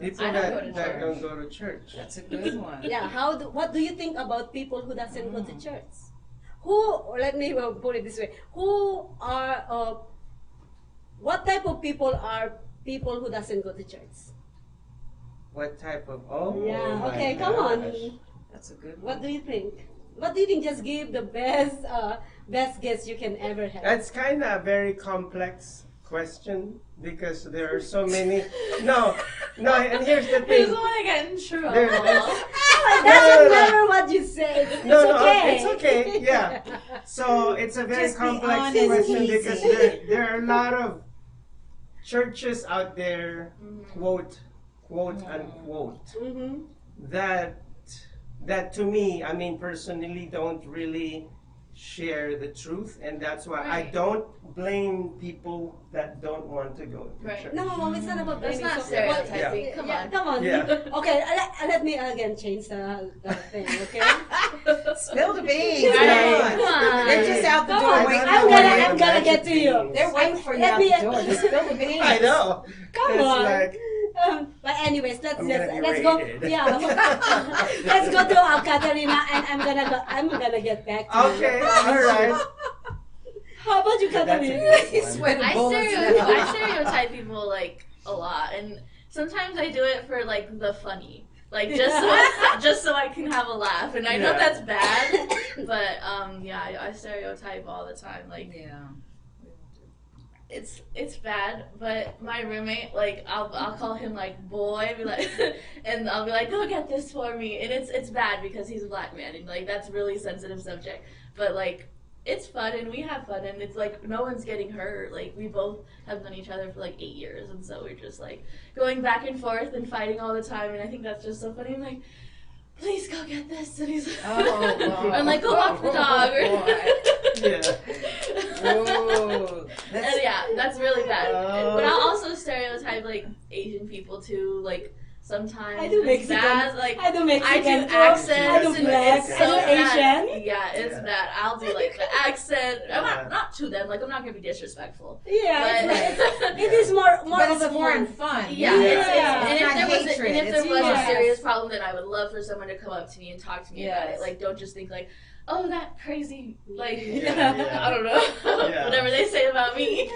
People I don't go to that church. don't go to church. That's a good one. Yeah, what do you think about people who doesn't go to church? Let me put it this way. What type of people are people who doesn't go to church? What type of? Oh. Yeah, my okay, come gosh. on. That's a good one. What do you think? What do you think? Just give the best guess you can ever have. That's kind of a very complex question because there are so many. No, and here's the We thing. just want to get in trouble. There- It doesn't matter what you say. It's No, okay. it's okay. Yeah. So it's a very Just be complex honest, question easy. because there are a lot of churches out there, quote unquote, Mm-hmm. that to me, I mean personally, don't really share the truth, and that's why I Right. don't blame people that don't want to go to Right. church. No, it's not about That's blaming. not So- stereotyping. what- Come yeah, on. Come on. Yeah. Okay, let me again change the thing, okay? Spill the beans. Right. Come on. They're just out the Come door on, waiting I'm for gonna- you. I'm gonna get to you. They're waiting for you Let out me- the door. Just spill the beans. I know. Come It's on. like, But anyways, let's I'm gonna be let's go. rated. Yeah, let's go to Catalina, and I'm gonna get back to you. okay, all right. How about you, That's a Catalina? good He's one. sweating I bullets stereotype people like a lot, and sometimes I do it for like the funny, like just so I can have a laugh. And I know Yeah. that's bad, but I stereotype all the time. Like Yeah. it's bad, but my roommate, like I'll call him like boy, be like, and I'll be like, go get this for me, and it's bad because he's a black man, and like that's a really sensitive subject, but like. It's fun and we have fun and it's like no one's getting hurt. Like we both have known each other for like 8 years and so we're just like going back and forth and fighting all the time and I think that's just so funny. I'm like, please go get this, and he's like, Oh, I'm like, go walk the dog. Yeah. Oh, And yeah, that's really bad. Oh. But I'll also stereotype like Asian people too, like sometimes I do it's Mexican. bad. Like I do I Mexican. do accents. I do and black. it's I so do bad. Asian. Yeah, it's Yeah. bad. I'll do like the accent. I'm Yeah. not to them. Like I'm not gonna be disrespectful. Yeah, But it is more But of it's a more fun. in fun. Yeah, Yeah. and It's not if there was hatred. and if there It's was a yes. serious problem, then I would love for someone to come up to me and talk to me about it. Yes. Like, don't just think like, oh, that crazy, like, Yeah. I don't know, Yeah. whatever they say about me.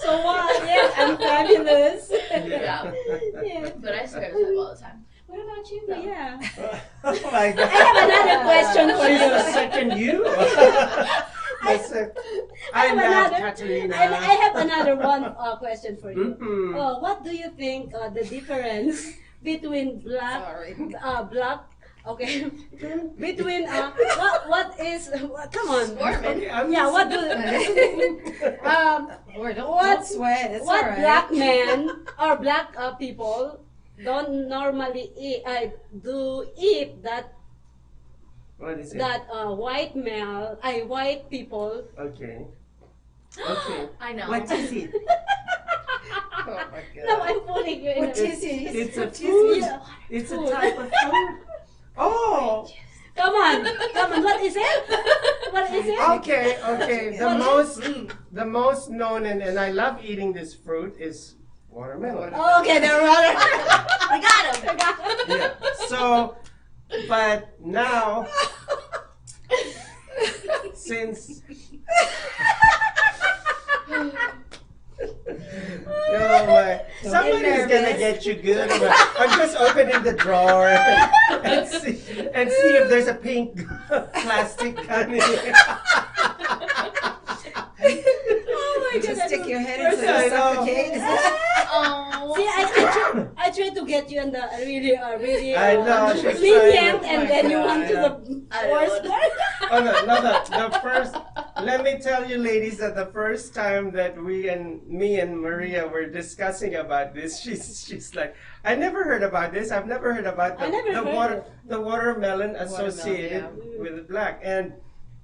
So what? Yes, I'm fabulous. Yeah. Yeah. But I stereotype all the time. What about you, though? Yeah. Oh my God. I have another question for She's you. the second you. I have love another- Catalina. I have another one question for you. Mhm. What do you think the difference between black, Sorry. okay, between what is come on, Okay, I'm yeah, just- what do Lord, don't What- sweat. It's what all right. black men or black people don't normally eat that What is it? white people. Okay. Okay. I know. What is it? Oh my God. No, I'm putting you in. What is it? It's a What is food. it? Yeah. It's a Food. type of food. Oh. Come on, what is it? What is it? Okay. Okay. The most known and I love eating this fruit is watermelon. Oh, okay, they're rather. We got him. Yeah. So, but now since. Oh my! Somebody's gonna get you good. I'm just opening the drawer and see if there's a pink plastic gun in here. Oh my Just God, stick your head First into I the know. suffocate. Oh. See, I tried to get you in the really I know, she's lenient, trying. and Oh then my you God. want to the I worst know. part. Oh no, the first. Let me tell you, ladies, that the first time that me and Maria were discussing about this, she's like, I never heard about this. I've never heard about I never heard the watermelon associated with black. And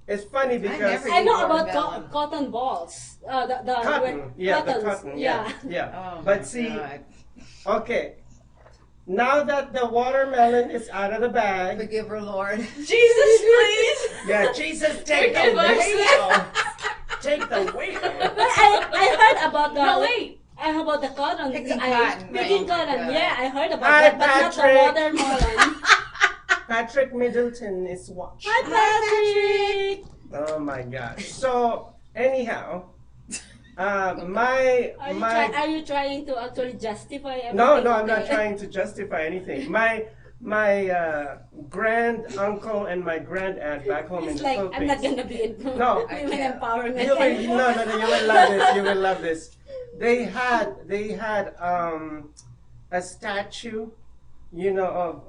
it's funny because never I know eat about watermelon. cotton balls. The cotton, yeah, the cottons, cotton, yeah. Oh my But see, God. okay, now that the watermelon is out of the bag, Forgive her, Lord. Jesus, please. yeah, Jesus, take the Forgive us. wheel. Take the wheel. But I heard about the. No, wait. I heard about the cotton. Picking I- cotton, Picking right. cotton. Yeah, I heard about Hi, that, but not the Patrick. watermelon. Patrick Middleton is watching. Hi, Patrick. Oh my God. So anyhow, my Are you trying to actually justify everything? no, I'm not trying to justify anything. My grand uncle and my grand aunt back home in It's the like Philippines. I'm not gonna be in No, women can't. empowerment. You will, anymore. no, you will love this. You will love this. They had a statue, of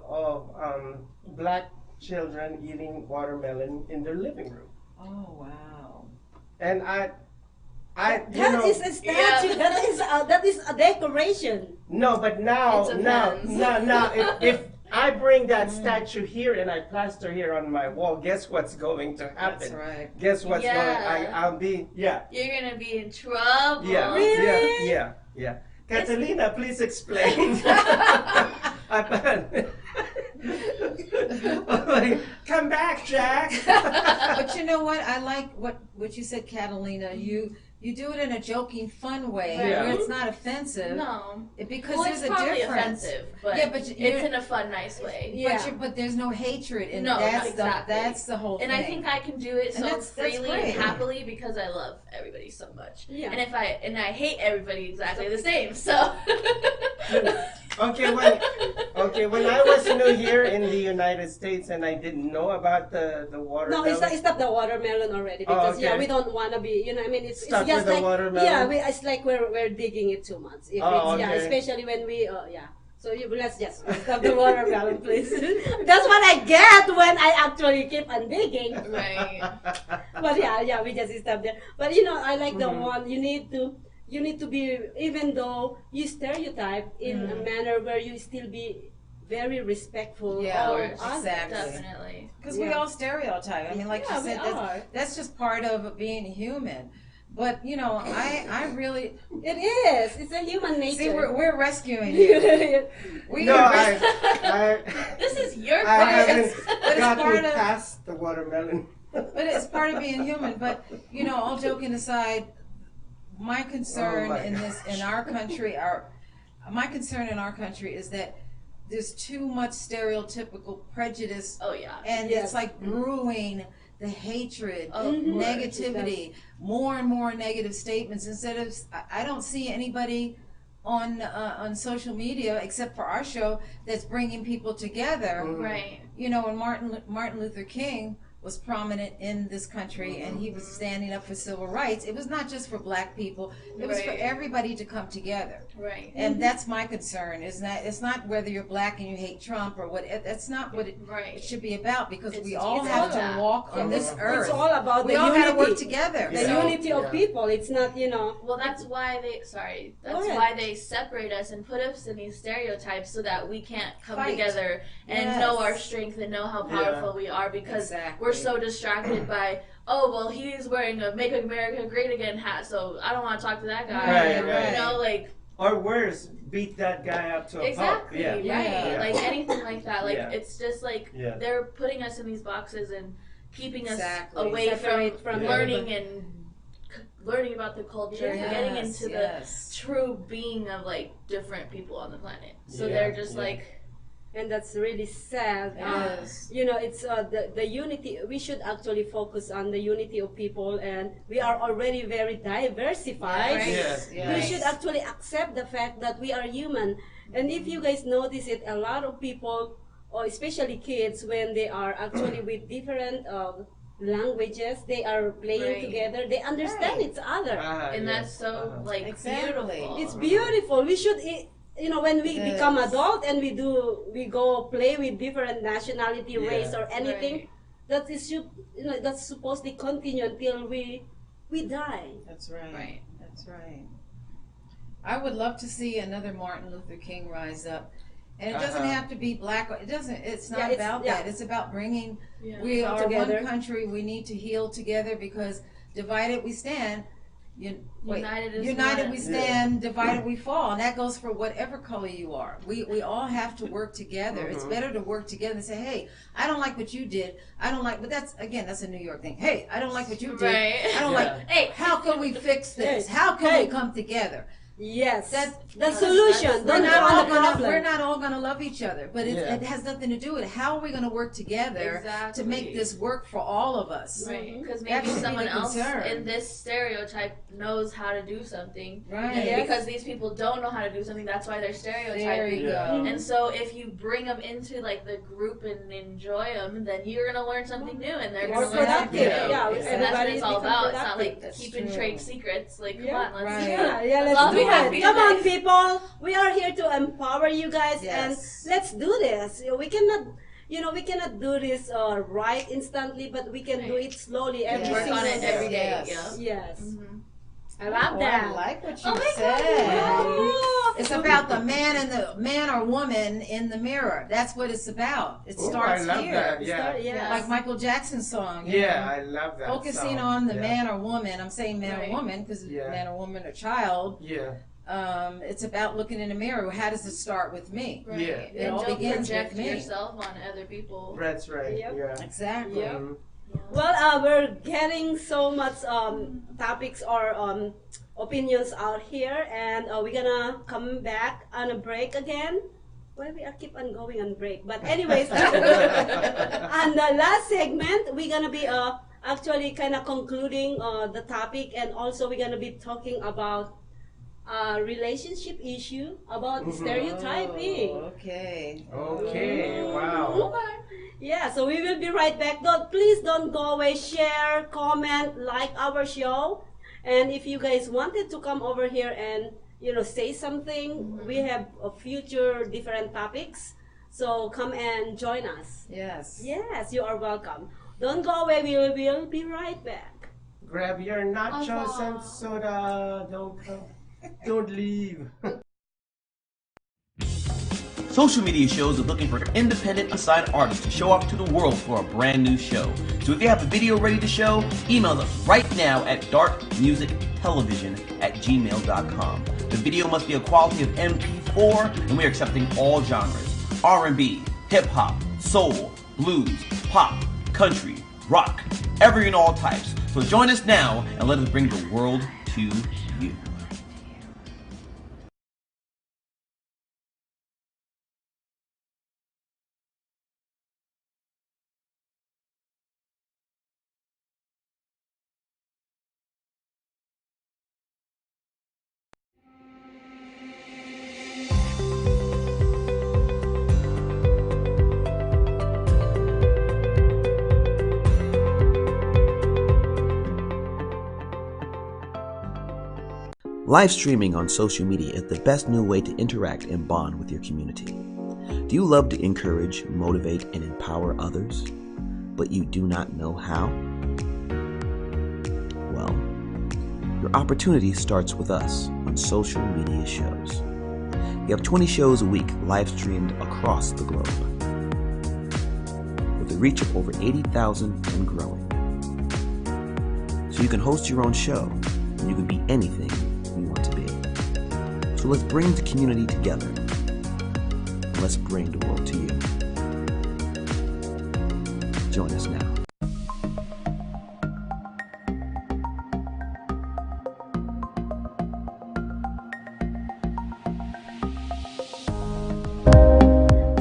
black children eating watermelon in their living room, Oh wow. and I That is a statue. Yeah. That is a decoration. no, but now It's a now fence. now if I bring that statue here and I plaster here on my wall, guess what's going to happen? That's right. Guess what's Yeah. I'll be You're gonna be in trouble. Yeah, Really? yeah. Catalina, please explain. Come back, Jack. But you know what? I like what you said, Catalina. You do it in a joking, fun way Yeah. where it's not offensive. No. Because Well, there's it's a probably difference. offensive, but, Yeah, but it's you're- in a fun, nice way. Yeah. But there's no hatred in No, it. That's not exactly. that's the whole And thing. I think I can do it And so that's freely great. and happily because I love everybody so much. Yeah. And I hate everybody exactly the same. So Okay, when I was new here in the United States and I didn't know about the No, watermelon. it's not the watermelon already Oh, because okay. we don't want to be. I mean, it's Stuck just with the like watermelon? yeah, it's like we're digging it too much. If Oh, it's, yeah, okay. especially when we yeah. So let's just stop the watermelon, please. That's what I get when I actually keep on digging. right. But yeah, we just stop there. But I like the one you need to be, even though you stereotype in a manner where you still be very respectful Yeah, of exactly. others. Definitely. Because we Yeah. all stereotype. I mean, like Yeah, you said, we are. that's just part of being human. But you know, I really It is. It's a human nature. see we're rescuing you. We No, are I This is your I part. haven't part gotten of- past the watermelon. but it's part of being human. But you know, all joking aside, my concern Oh my in our country, my concern in our country is that there's too much stereotypical prejudice, Oh yeah. and Yes. it's like brewing the hatred, Of course. negativity, more and more negative statements. Instead of, I don't see anybody on social media except for our show that's bringing people together. Right. You know, when Martin Luther King was prominent in this country and he was standing up for civil rights, it was not just for black people, it was for Right. everybody to come together. Right. And that's my concern, is that it's not whether you're black and you hate Trump or what, that's not what it Right. should be about, because we It's- all it's have all to that. walk on this earth. It's all about We the all unity. got to work together. The So- unity of people. It's not, you know. Well, that's why that's ahead. why they separate us and put us in these stereotypes so that we can't come Fight. together and Yes. know our strength and know how powerful we are, because Exactly. we're so distracted by, oh, well, he's wearing a Make America Great Again hat, so I don't want to talk to that guy. Right, Or, right. You know, like, Or worse, beat that guy up to a exactly, pulp. Yeah. right. Yeah. Like anything like that. Like, Yeah. it's just like Yeah. they're putting us in these boxes and keeping us Exactly. away Separate from Yeah. learning and learning about the culture and getting Yes, into yes. the true being of like different people on the planet. So Yeah, they're just yeah. like, And that's really sad. It is. You know, it's the unity. We should actually focus on the unity of people, and we are already very diversified. Right. Yes. We should actually accept the fact that we are human. And if you guys notice it, a lot of people, or especially kids, when they are actually with different languages, they are playing Right. together. They understand Right. each other. and yes. that's so Uh-huh. like Exactly. beautiful. It's beautiful. We should, you know, when we Yes. become adult and we go play with different nationality, Yeah. race, or anything, Right. that is should, you know, that's supposed to continue until we die. That's right. Right. That's right. I would love to see another Martin Luther King rise up. And it doesn't Uh-huh. have to be black. It doesn't. It's not Yeah, it's- about yeah. that. It's about bringing. Yeah. We All are together. one country. We need to heal together, because divided we stand. United one. we stand. Divided we fall. And that goes for whatever color you are. We all have to work together. It's better to work together and say, hey, I don't like what you did. I don't like. But that's a New York thing. Hey, I don't like what you did. Right. I don't Yeah. like. Hey. How can we fix this? Hey. How can Hey. we come together? Yes, That's- the solution. We're Don't not, go all on the gonna, problem. we're not all gonna love each other, but Yeah. it has nothing to do with it. How are we gonna work together Exactly. to make this work for all of us? Right, because That maybe should be someone the else concern. in this stereotype knows how to do something. Right. And Yes. because these people don't know how to do something, that's why they're There stereotyping. you Yeah. go. And so if you bring them into like the group and enjoy them, then you're gonna learn something new, and they're More gonna learn something new. productive. Yeah, And that's what everybody it's all become about. It's not productive. like That's keeping true. trade secrets. Like, come Yeah. on, let's Right. Yeah, let's Love do be happy it. Come on, today. people. We are here to empower you guys, Yes. and let's do this. We cannot do this right instantly, but we can do Right. it slowly every work single on it day. every day. Yes. Yeah. Yes, Mhm. I love Oh, that. I like what you Oh my said. Oh. It's about the man or woman in the mirror. That's what it's about. It Oh, starts I love here. that. Yeah. Start- yes. Like Michael Jackson's song. you Yeah, know. I love that. Focusing song. on the Yeah. man or woman. I'm saying man Right. or woman because Yeah. man or woman or child. Yeah. It's about looking in the mirror. How does it start with me? Right. Yeah. It And all don't begins project with me. yourself on other people. That's right. Yep. Yeah. Exactly. Yep. Mhm. Well, we're getting so much topics or opinions out here, and we're gonna come back on a break again. Well, we are keep on going on break, but anyways, on the last segment, we're gonna be actually kind of concluding the topic, and also we're gonna be talking about relationship issue about stereotyping. Oh, okay. Okay. Wow. Yeah, so we will be right back. Please don't go away. Share, comment, like our show. And if you guys wanted to come over here and, say something, we have a future different topics. So come and join us. Yes. Yes, you are welcome. Don't go away. We will be right back. Grab your nachos Aw. and soda. Don't leave. Social Media Shows is looking for independent assigned artists to show off to the world for a brand new show. So if you have a video ready to show, email us right now at darkmusictelevision@gmail.com. The video must be a quality of MP4, and we are accepting all genres: R&B, hip-hop, soul, blues, pop, country, rock, every and all types. So join us now and let us bring the world to you. Live streaming on social media is the best new way to interact and bond with your community. Do you love to encourage, motivate, and empower others, but you do not know how? Well, your opportunity starts with us on social media shows. We have 20 shows a week live streamed across the globe, with a reach of over 80,000 and growing. So you can host your own show, and you can be anything you want to be. So let's bring the community together, and let's bring the world to you. Join us now.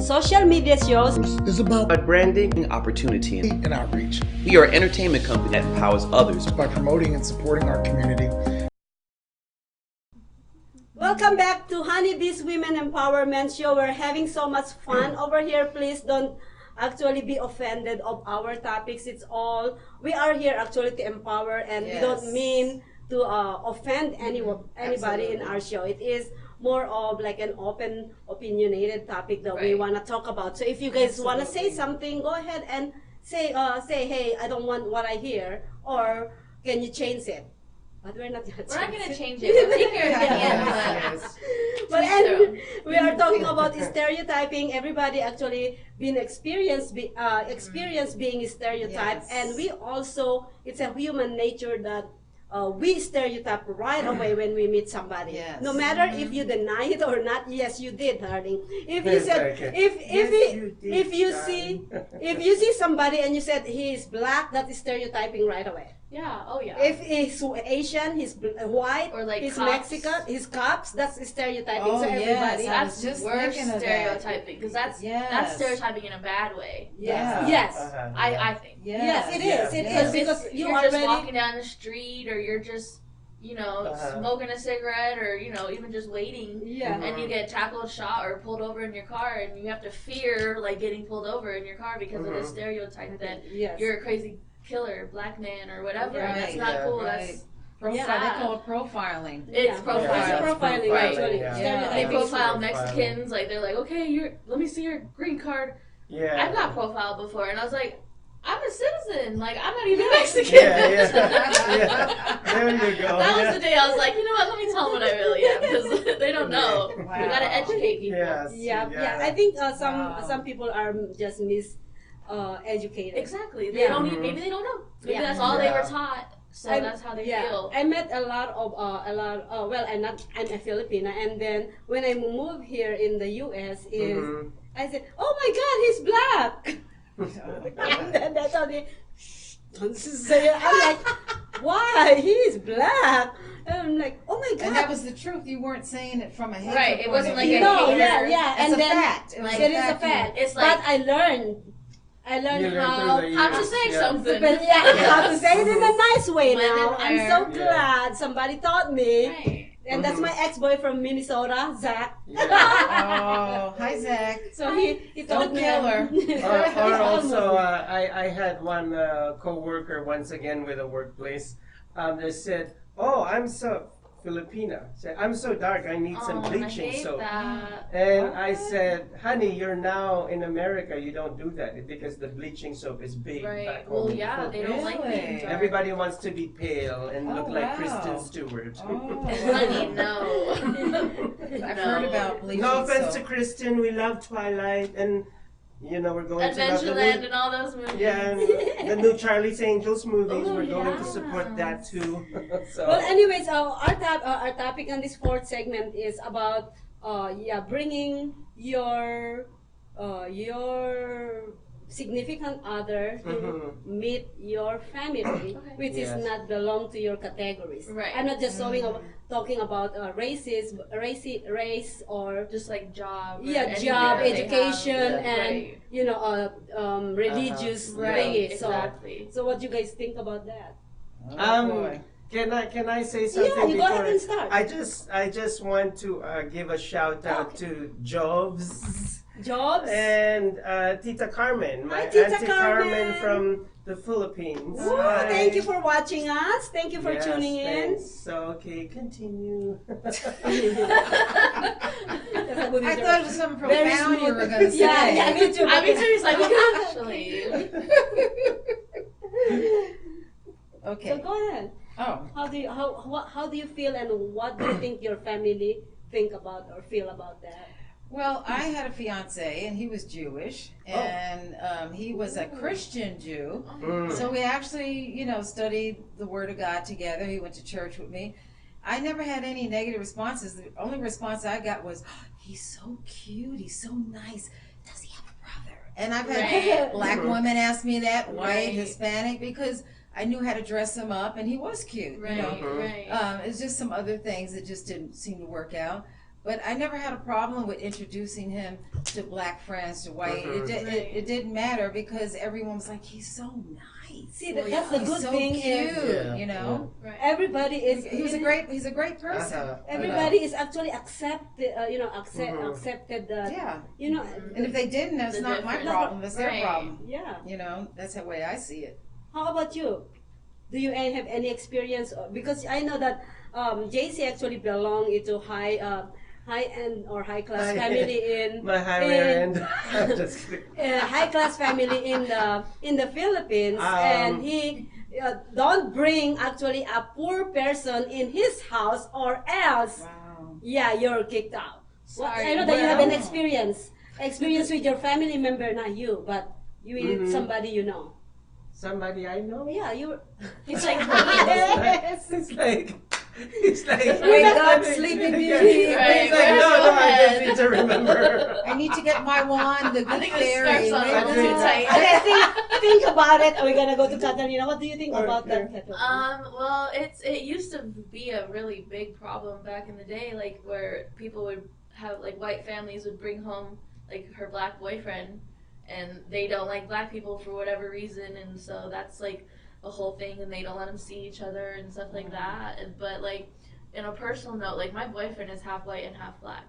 Social media shows is about Branding, opportunity, and outreach we are an entertainment company that empowers others. by promoting and supporting our community. Welcome back to Honeybee's Women Empowerment Show. We're having so much fun over here. Please don't actually be offended of our topics. It's all, we are here actually to empower, and we don't mean to offend anybody in our show. It is more of like an open, opinionated topic that we want to talk about. So if you guys want to say something, go ahead and say, hey, I don't want what I hear, or can you change it? But we're not going to change it. We'll take your opinion. But and we are talking about stereotyping. Everybody actually been experienced being stereotyped, and we also, it's a human nature that we stereotype right away when we meet somebody. Yes. No matter if you deny it or not. Yes, you did, darling. If you said, if you see somebody and you said he is black, that is stereotyping right away. Yeah, oh yeah. If he's Asian, he's white, or like he's cops. Mexican, he's cops, that's stereotyping. Oh, So everybody. yes, That's just worse thinking of that. stereotyping, because that's stereotyping in a bad way. Yes. Yeah. Yes. I think. Yes, it is. It Because is because you you're already. just walking down the street, or you're just, smoking a cigarette, or even just waiting, and you get tackled, shot, or pulled over in your car, and you have to fear like getting pulled over in your car because of the stereotype that you're a crazy killer, black man, or whatever. And that's not cool. That's They call it profiling. It's profiling. It's profiling, Right. actually. Yeah. They Stereotyping. profile Mexicans, like they're like, okay, let me see your green card. Yeah. I've got profiled before, and I was like, I'm a citizen. Like, I'm not even Mexican. Yeah. There you go. That was the day I was like, you know what? Let me tell them what I really am, because they don't know. We gotta educate people. Yes. Yeah. I think some people are just educated. Exactly. They don't even, maybe they don't know. Maybe that's all they were taught. So that's how they feel. I met a lot of well, I'm a Filipina, and then when I moved here in the U.S. I said, oh my God, he's black. And then that's how they don't say it. I'm like, why? He's black. And I'm like, oh my God. And that was the truth. You weren't saying it from a hatred. Right, it wasn't like a no, hater. yeah. It's And a then fact. It was it is a fact. It's like, but I learned You learn how through the how to years. say Yeah. something. how to say it in a nice way When now. and I'm where. so glad somebody taught me. Right. And that's my ex-boy from Minnesota, Zach. Oh, hi, Zach. So he taught me. killer. Or also, I had one co-worker once again with a workplace that said, "Oh, I'm so Filipina. Said, I'm so dark, I need some Oh, bleaching I hate soap. that. And I said, honey, you're now in America. You don't do that because the bleaching soap is big Right. back home. Well, in the yeah, they Philippines. don't like Really? being dark. Everybody wants to be pale and look Oh, like wow. Kristen Stewart. Oh, Honey, no. I've heard about bleaching No offense soap. to Kristen, we love Twilight, and you know we're going to love the Adventureland new, and all those movies. yeah, and the new Charlie's Angels movies. Oh, we're going to yes. support that too. So Well, anyways, our topic on this fourth segment is about bringing your significant other to meet your family, which Yes. is not belong to your categories. Right. I'm not just talking about race or Just like job. or job, anything that they education, have. and Right. religious Right. thingy. Exactly. So what you guys think about that? Oh, boy. Can I say something? Yeah, you go before? ahead and start. I just want to give a shout out to Jobs Jobs. and Tita Carmen, my Hi, Tita Auntie Carmen from the Philippines. Oh, Hi. thank you for watching us. Thank you for Yes, tuning in. thanks. So okay, continue. I thought it was something Very profound you smooth. were going to say. Yeah, me too. I mean, seriously, well, actually. Okay. So go ahead. Oh. How do you feel, and what do you think your family think about or feel about that? Well, I had a fiance, and he was Jewish, and he was a Christian Jew. So we actually, studied the Word of God together. He went to church with me. I never had any negative responses. The only response I got was, "He's so cute. He's so nice. Does he have a brother?" And I've had black women ask me that, white, Hispanic, because I knew how to dress him up, and he was cute. Right, right. It's just some other things that just didn't seem to work out. But I never had a problem with introducing him to black friends, to white. It didn't matter because everyone was like, "He's so nice." See, that's the He's good so thing cute, Yeah. Right. everybody is. He's a great person. Everybody is actually accepted. Accepted. Yeah. You know. And if they didn't, that's The not my difference. problem. That's their Right. problem. Yeah. That's the way I see it. How about you? Do you have any experience? Because I know that JC actually belong into high-end or high-class family in my higher end. I'm just kidding. high-class family in the Philippines, and he don't bring actually a poor person in his house, or else, Wow. you're kicked out. Well, Sorry. I know that you have an Well. experience with your family member, not you, but you with somebody you know. Somebody I know. Yeah, you. He's like, It's like Wake up, sleepy beauty. Right. It's like, no, I just need to remember. I need to get my wand, the I good think the fairy. scarf's on a I little do. too tight. Okay, think about it. We're gonna go to Catalina. What do you think about that, Catalina? Well, it used to be a really big problem back in the day, like where people would have, like, white families would bring home, like, her black boyfriend, and they don't like black people for whatever reason, and so that's like a whole thing, and they don't let them see each other and stuff like that. But like, in a personal note, like, my boyfriend is half white and half black,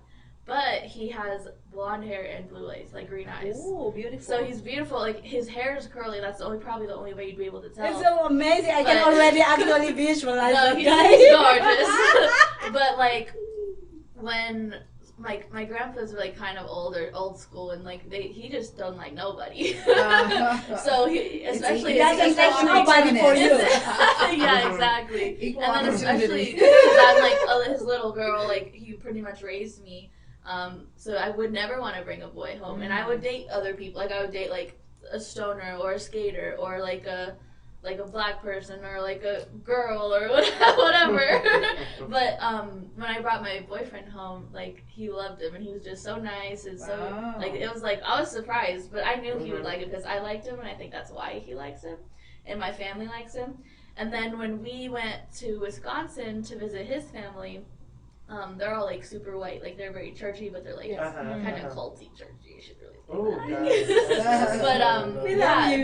but he has blonde hair and blue eyes, like green eyes. Oh, beautiful. So he's beautiful. Like, his hair is curly. That's probably the only way you'd be able to tell. It's so amazing. I can But- already actually visualize No, that he's guy. gorgeous. But like, when my grandpa's like kind of old school, and like he just don't like nobody. So he, especially He doesn't like nobody for you. Yeah, exactly. Equal And then especially opportunity. because I'm like his little girl, like he pretty much raised me. So I would never want to bring a boy home, and I would date other people. Like I would date like a stoner or a skater or like a black person or like a girl or whatever. But when I brought my boyfriend home, like he loved him, and he was just so nice, and so like it was like I was surprised, but I knew he would like it because I liked him, and I think that's why he likes him, and my family likes him. And then when we went to Wisconsin to visit his family, they're all like super white, like they're very churchy, but they're like kind of culty churchy. You should really. Oh,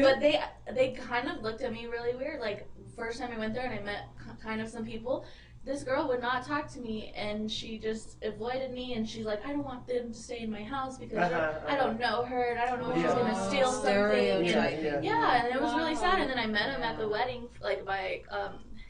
But they kind of looked at me really weird. Like first time I went there and I met kind of some people, this girl would not talk to me, and she just avoided me, and she's like, I don't want them to stay in my house because I don't know her, and I don't know if she's gonna steal something. And, Stereotyping. and it was really sad. And then I met him at the wedding, like by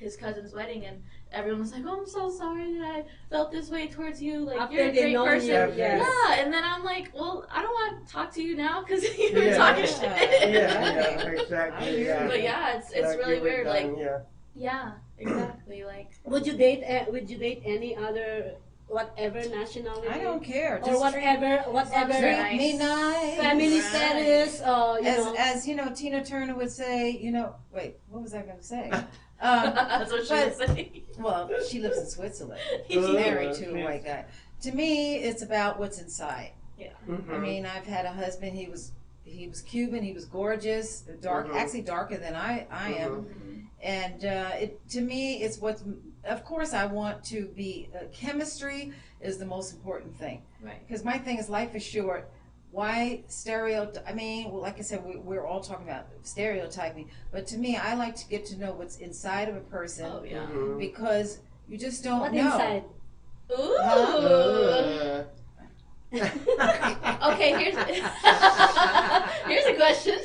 his cousin's wedding, and everyone was like, "Oh, I'm so sorry that I felt this way towards you. Like, After you're a they great know person." you, yes. Yeah, and then I'm like, "Well, I don't want to talk to you now because you were Yeah. talking Yeah. shit." Yeah, exactly. Yeah. But yeah, it's Like really you were weird. done, Like, yeah. yeah, exactly. Like, Would you date? Would you date any other, whatever nationality? I don't care. Or whatever, Treat Treat me nice. family Right. status, you know. As you know, Tina Turner would say, wait, what was I going to say? that's what she was saying. Well, she lives in Switzerland. She's She's married to a yes. white guy. To me, it's about what's inside. Mhm. I mean, I've had a husband. He was Cuban. He was gorgeous, dark, Mhm. actually darker than I am. And to me, it's what's. Of course, I want to be. Chemistry is the most important thing. Right. Because my thing is, life is short. Why I mean, well, like I said, we're all talking about stereotyping. But to me, I like to get to know what's inside of a person. Oh yeah. Mhm. Because you just don't What know. inside? Ooh. Okay, here's here's a question.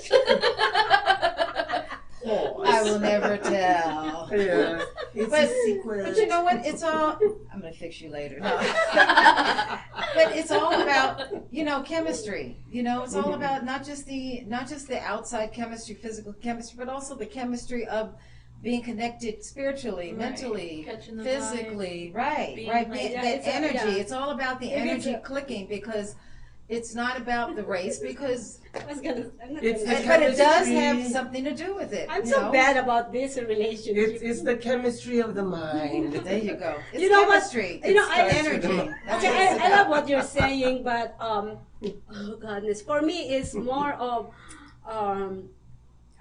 I will never tell. Yeah. It's But- a secret. But you know what? It's all. I'm gonna fix you later. No. But it's all about chemistry. It's all about not just the outside chemistry, physical chemistry, but also the chemistry of being connected spiritually, Right. mentally, Catching the physically. Right, Being right. like- Yeah, That it's a- energy. yeah. It's all about the If it's energy a- clicking because it's not about the race because. I'm not It's gonna. the But it does chemistry. have something to do with it. I'm you so know? bad about this relationship. It's the chemistry of the mind. There you go. It's You know what? chemistry. You know, It's I- energy. That's Okay, what it's I love about. what you're saying, but oh goodness, for me it's more of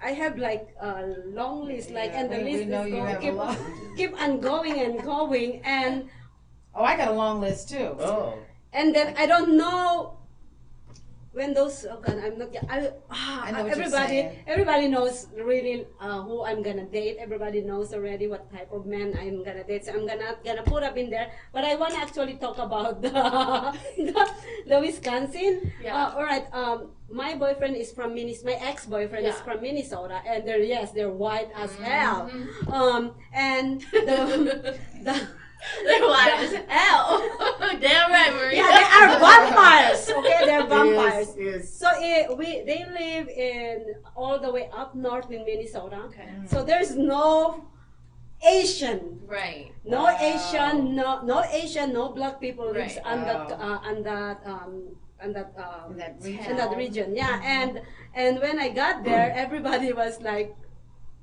I have like a long list, like, and the we list know is you going, have a lot. keep on going and going, and Oh, I got a long list too. Oh. then I don't know when those. Oh God, I'm not. I know what you're saying. everybody knows really who I'm gonna date. Everybody knows already what type of man I'm gonna date. So I'm gonna put up in there. But I want to actually talk about the Wisconsin. Yeah. All right. My boyfriend is from Minnesota. My ex-boyfriend is Yeah. from Minnesota, and they're white as hell. Mhm. And the They're white as hell. Damn right, Maria. yeah, they are vampires. Okay, they're vampires. Yes. So they live in all the way up north in Minnesota. Okay. So there's no Asian, Right. no Wow. Asian, no Asian, no black people lives Right. on that Wow. on that In that region. in that region. Yeah, and when I got there, everybody was like,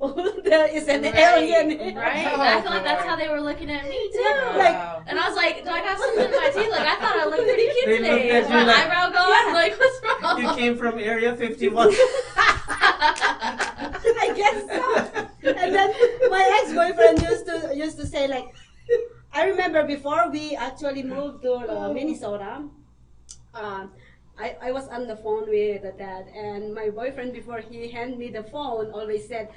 "Oh, there is an alien." here." Right. Oh, I feel like that's boy. how they were looking at me too. Yeah, like- Wow. And I was like, do I got something in my teeth? Like, I thought I looked pretty cute They looked today. at Is you my like- eyebrow going? Like, what's wrong? You came from Area 51. I guess so. And then my ex-boyfriend used to say, like, I remember before we actually moved to Minnesota, I was on the phone with Dad, and my boyfriend, before he handed me the phone, always said,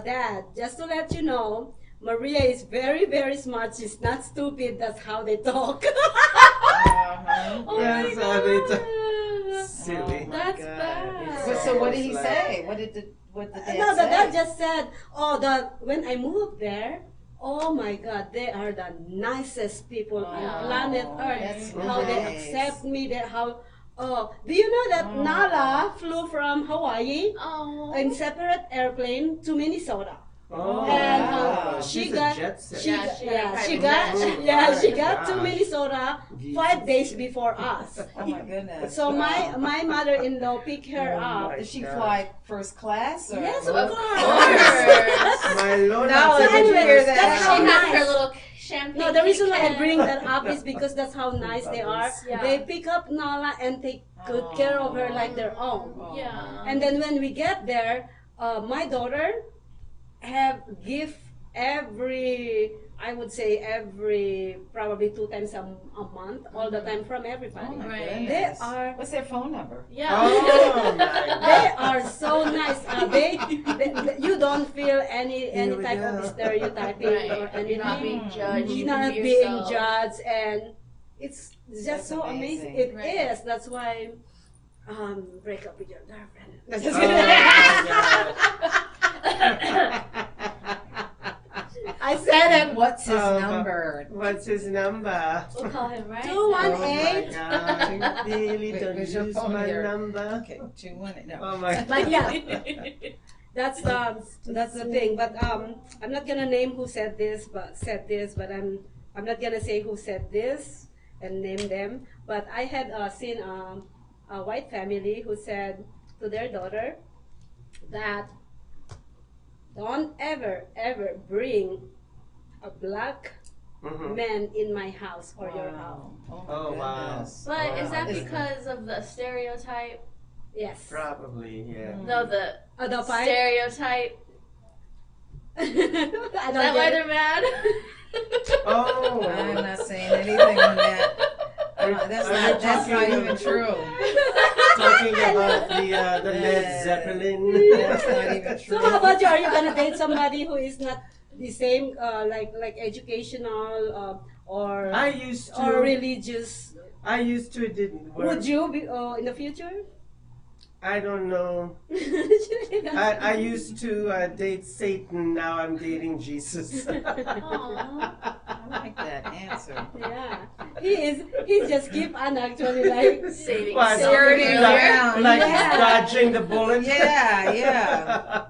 Dad, just to let you know, Maria is very, very smart. She's not stupid. That's how they talk. Uh-huh. Oh Yes, my I God. Silly. Oh my That's God. bad. So what did he It's like- say? What did the dad No, the say? dad just said, when I moved there, oh my God, they are the nicest people on Oh, planet that's Earth. How they nice. accept me, do you know that Oh. Nala flew from Hawaii Oh. in separate airplane to Minnesota? Oh, And wow. she she's a got jet set. she Yeah, got- she yeah, got she private got jet. yeah she Oh, got to gosh. Minnesota Jesus. 5 days before us. Oh my goodness. So Wow. my mother-in-w picked her Oh up. my Did she God. fly first class? Or? Yes, Of of course. course. My Lord, No, that's did you hear a- that? That's She how had nice. her little champagne. No, the reason why I can. bring that up is because that's how nice they are. Yeah. They pick up Nala and take good care of her like their own. Oh. Yeah. And then when we get there, my daughter have gift every probably 2 times a month, all the time from everybody. Oh my Right. goodness. They are- What's their phone number? Yeah. Oh my They God. are so nice. You don't feel any Here we type go. of stereotyping Right. or You're not anything. being judged. You You're can not be being yourself. judged, and it's just That's so amazing. amazing. It is. Right. That's why break up with your girlfriend. That's Oh just my God. I said it. What's his number? What's his number? We'll call him, right? 218. Oh my God. Really Wait, don't where's your use phone my here? number. Okay, 218. No. Oh my But God. yeah, that's the thing. But I'm not gonna name who said this, but I'm not gonna say who said this and name them. But I had seen a white family who said to their daughter that don't ever bring a black Mhm. man in my house or your house. Oh, wow. goodness. But is that Is- because of the stereotype? Yes. Probably, yeah. No, the The fight. stereotype. I Is don't that why get they're mad? Oh. I'm not saying anything on that. That's Are you not talking- even true. Talking about the Led Zeppelin. That's not even So true. how about you? Are you gonna date somebody who is not the same, like educational, or I used to. or religious? I used to. It didn't work. Would you be in the future? I don't know. I used to date Satan. Now I'm dating Jesus. Aw. I like that answer. Yeah, he just keep on actually like Saving What, skirting like Yeah. dodging the bullet. Yeah, yeah.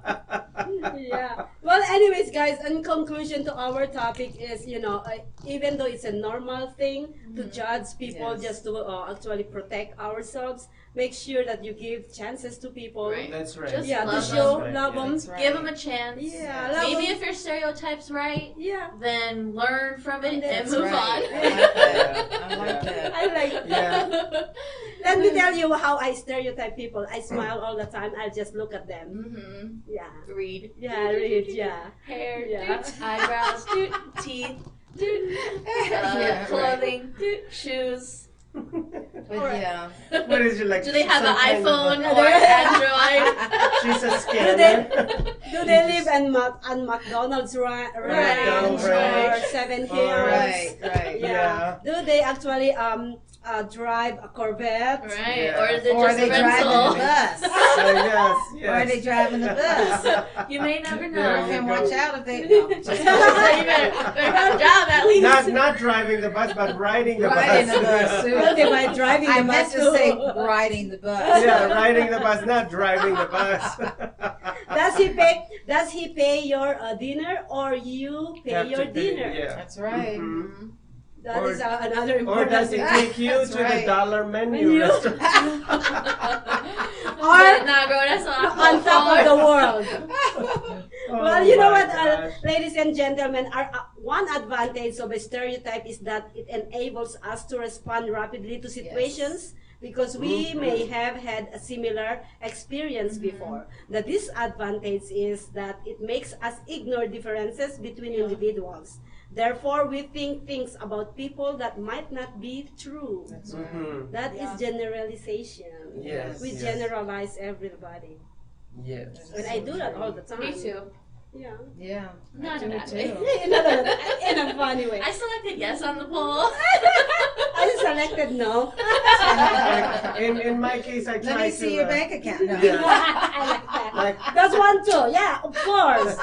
yeah. Well, anyways, guys, in conclusion to our topic is, even though it's a normal thing to judge people Yes. just to actually protect ourselves, make sure that you give chances to people. Right. That's right. Just Yeah, to love show them. love them. That's right. Give them a chance. Yeah, love Maybe 'em. if your stereotype's right, Yeah. then learn from it and That's move right. on. I like that. I like that. I like. Yeah. Let me tell you how I stereotype people. I smile all the time. I just look at them. Mhm. Yeah. Read. Yeah, read. Yeah. Hair. Yeah. Doot. Eyebrows. Doot. Teeth. Doot. Yeah, Clothing. Doot. Shoes. But yeah. What is your like? Do they have some an kind of iPhone a- or Android? She's a Do scammer. they live on McDonald's ranch McDonald's or ranch. 7 Hills? Or- Right, right. Yeah. Do they actually drive a Corvette? Right. Yeah. Or is it Or are just they a driving rental? the bus? Yes, Or are yes. they driving the bus? You may never There know. you And go. watch out if they. No, just So you better have a job at least. Not driving the bus, but riding the riding bus. the bus. too. Well, they might driving I the meant bus to say too. riding the bus. Yeah, riding the bus, not driving the bus. Does he pay your dinner or you pay Have to your pay, dinner? yeah. That's right. Mhm. That Or- is another Or important does it thing. take you That's to the right. dollar menu Menu. restaurant? Or Nah, girl, that's not on top of the world. Oh Well, you know my what, gosh. ladies and gentlemen, one advantage of a stereotype is that it enables us to respond rapidly to situations because we may have had a similar experience before. The disadvantage is that it makes us ignore differences between individuals. Therefore, we think things about people that might not be true. Mhm. That is generalization. Yes, We yes. generalize everybody. Yes. And I do that all the time. Me too. Yeah. Yeah. Not I in do a it bad way. too. in a funny way. I selected yes on the poll. I selected no. In my case, I try Let me to. see your bank account. No. Yeah. I like that. Like. That's one too. Yeah, of course.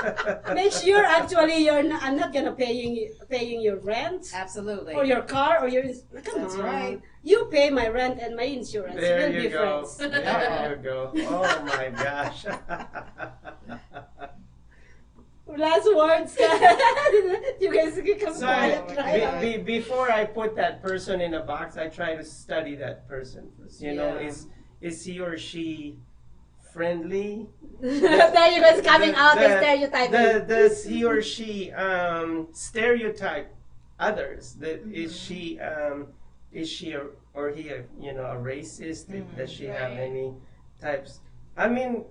Make sure actually I'm not gonna paying your rent Absolutely. or your car or your. Come That's on. right. You pay my rent and my insurance. There We'll you be go. friends. There you go. Oh my gosh. Last words. You guys can come So quiet, right? before I put that person in a box, I try to study that person first. You know, Yeah. is he or she friendly? There you guys coming out and stereotyping. Does he or she stereotype others? Is she or he a racist? Does she have Right. any types? I mean,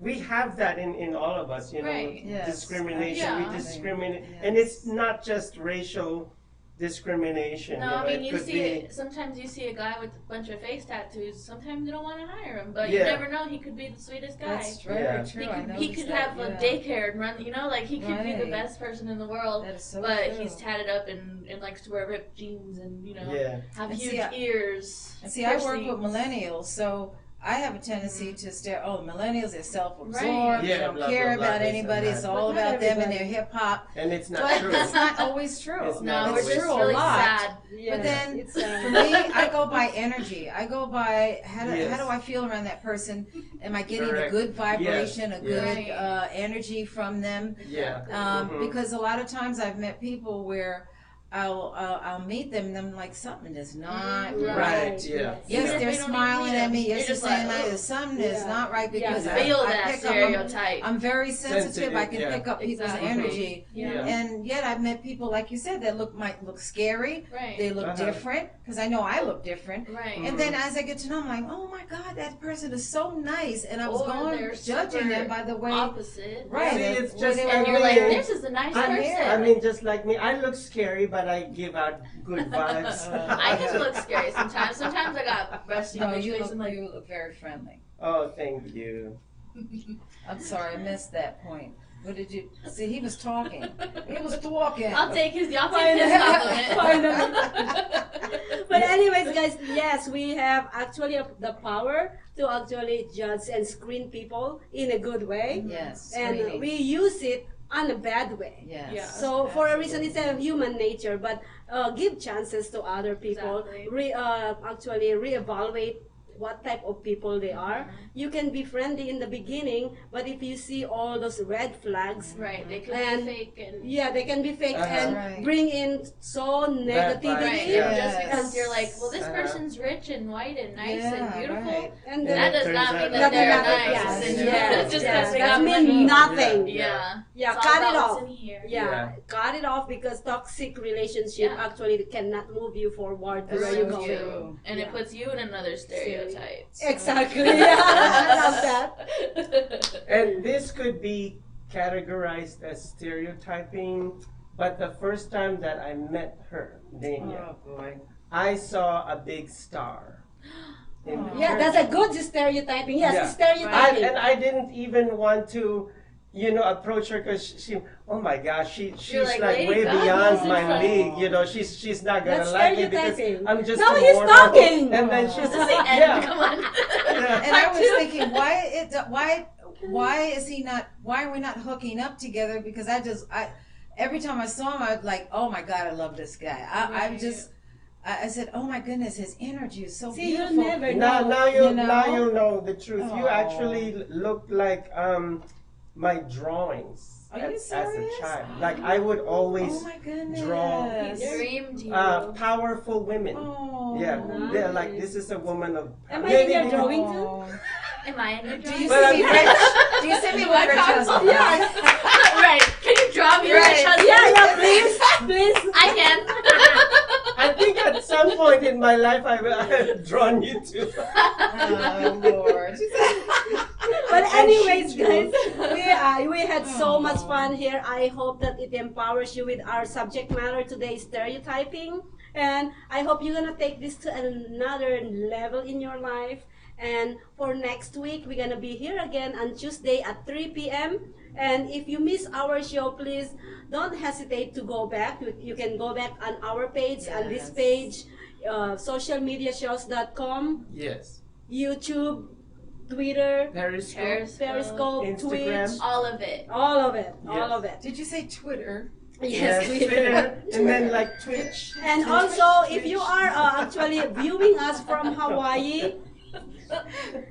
we have that in all of us, Right. Yes. discrimination. Yeah. We discriminate, Yes. and it's not just racial discrimination. No, I mean, it you could see be. it. Sometimes you see a guy with a bunch of face tattoos. Sometimes you don't want to hire him, but Yeah. you never know. He could be the sweetest guy. That's very Yeah. true. He I could, noticed could that, have a yeah. daycare and run. Like he could be the Right. best person in the world, That is so but true. he's tatted up and likes to wear ripped jeans and Yeah. have And huge see, ears. And see, I work piercings. with millennials, so I have a tendency to stare. Oh, millennials are self-absorbed. Right. They Yeah, don't blah, care blah, blah, about this anybody. and It's that. all But not about them and everybody. their hip hop. And it's not But true. that's not always true. It's No, not we're it's always just true really a lot. sad. Yes, But then it's, for me, I go by energy. I go by how Yes. do I feel around that person? Am I getting Correct. a good vibration, Yes. a good Right. energy from them? Yeah. Mhm. Because a lot of times I've met people where I'll meet them and I'm like, something is not Mhm. right. Right. Yeah. Yes, Even if they're they don't even smiling meet at them, me. you're Yes, they're just saying like, that something is Yeah. not right because Yeah. Feel I that pick up. stereotype. I'm very sensitive. I can Sensitive, pick up people's Exactly. energy. Yeah. And yet I've met people, like you said, that might look scary. Right. They look Uh-huh. different because I know I look different. Right. And then as I get to know, I'm like, oh my God, that person is so nice. And I was Or going they're judging super them by the way. opposite. Right. See, the it's way just they And were you're like, wearing. this is a nice I'm person. here. I mean, just like me, I look scary, but I give out good vibes. I can look scary sometimes. Sometimes I got rusty No, bitch you face look, and like, you look very friendly. Oh, thank you. I'm sorry, I missed that point. What did you see? He was talking. He was talking. I'll take his compliment. But anyways, guys, yes, we have actually the power to actually judge and screen people in a good way, Yes. and screening. we use it on a bad way. Yes. Yeah. So for a reason, it's a human nature, but give chances to other people. Exactly. Actually reevaluate what type of people they are. You can be friendly in the beginning, but if you see all those red flags, Right, they could And- be fake and yeah, they can be fake Uh-huh. and Right. bring in so vibes, negativity. right, Yeah. and just because Yes. you're like, well, this Uh-huh. person's rich and white and nice Yeah, and beautiful. right. And Yeah. That does Turns not out mean that that they're they're nice. not. And Yes, just yes, because they that got means money. nothing. Yeah. Yeah, It's all cut it about off. what's in here. Yeah, cut it off because toxic relationship Yeah. actually cannot move you forward to That's where so you're going. true. And Yeah. it puts you in another stereotype. Exactly. Yeah, I love that. And this could be categorized as stereotyping, but the first time that I met her, Danya, Oh boy. I saw a big star. in the Yeah, church. that's a good stereotyping. Yes, Yeah. stereotyping. And I didn't even want to, approach her because she, oh my gosh, she's You're like, like, Lady way Gaga, beyond this my is league. She's not gonna That's like me because stereotyping. I'm just No, a he's moron. talking. And then she's This is the end. yeah. Come on. Yeah. And I was thinking, why is he not? Why are we not hooking up together? Because every time I saw him, I was like, oh my God, I love this guy. I said, oh my goodness, his energy is so See, you beautiful. never Now, know. now You know? now you know the truth. You Oh. actually looked like my drawings Are you as a serious? child. Like I would always Oh my goodness. draw Dreamed you. powerful women. Oh. Yeah, nice. they're like this is a woman of. Am I in your drawing too? Oh. Am I in your Do you drawing? But see me I'm- rich? Do you see me with rich husband? Yeah. Right. Can you draw me Right. rich husband? Yeah, please, please. I can. I think at some point in my life I have drawn you too. Oh Lord. But anyways, guys, we had so much fun here. I hope that it empowers you with our subject matter today, stereotyping. And I hope you're gonna take this to another level in your life. And for next week, we're gonna be here again on Tuesday at 3 p.m. And if you miss our show, please don't hesitate to go back. You can go back on our page, on this Yes. page, socialmediashows.com, Yes. YouTube, Twitter, Periscope. Periscope, Instagram. Twitch, All of it. all of it, all Yes. of it. Did you say Twitter? Yes, Twitter. And then like Twitch. And also, if you are actually viewing us from Hawaii,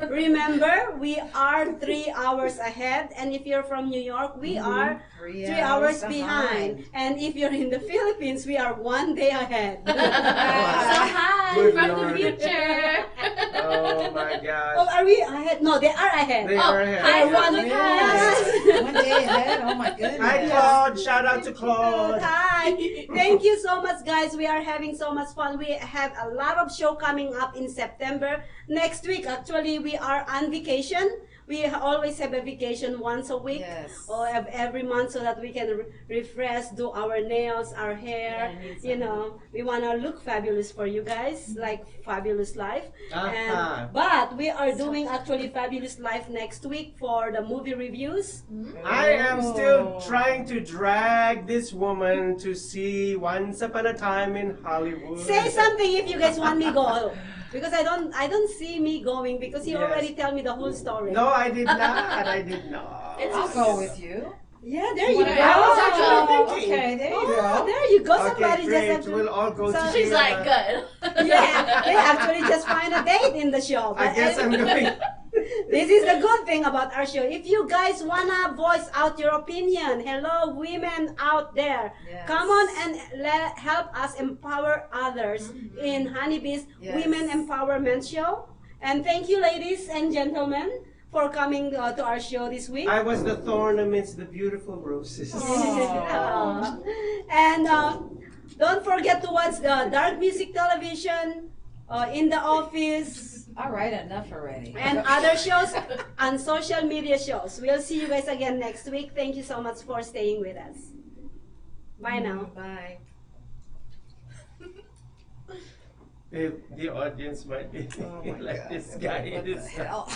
remember we are 3 hours ahead, and if you're from New York, we are 3 hours behind. And if you're in the Philippines, we are 1 day ahead. So hi Good from Lord. the future. Oh my Oh, gosh. are we ahead? No, they are ahead. They Oh, are ahead. hi They're from 1 the yes. 1 day ahead? Oh my goodness. Hi Claude. Shout out to Claude. Hi. Thank you so much, guys. We are having so much fun. We have a lot of show coming up in September. Next week, actually, we are on vacation. We always have a vacation once a week Yes. or every month so that we can refresh, do our nails, our hair. We want to look fabulous for you guys, like Fabulous Life. Uh-huh. But we are doing actually Fabulous Life next week for the movie reviews. I am still trying to drag this woman to see Once Upon a Time in Hollywood. Say something if you guys want me go. Because I don't see me going because he Yes. already tell me the whole story. No, I did not. I did not. I'll go with you. Yeah, there you go. I was actually Oh. thinking. Okay, there you Oh, go. there you go. Okay, Somebody just great. have to. We'll all go So- to She's like, good. Yeah, they actually just find a date in the show. I But guess I'm going. this is the good thing about our show. If you guys wanna voice out your opinion, hello, women out there, Yes. come on and help us empower others in Honeybee's Yes. Women Empowerment Show. And thank you, ladies and gentlemen, for coming to our show this week. I was the thorn amidst the beautiful roses. Aw. And don't forget to watch the Dark Music Television, In the Office, All right, enough already. and other shows and social media shows. We'll see you guys again next week. Thank you so much for staying with us. Bye now. Bye. The audience might be Oh my like God. this guy What the is. hell?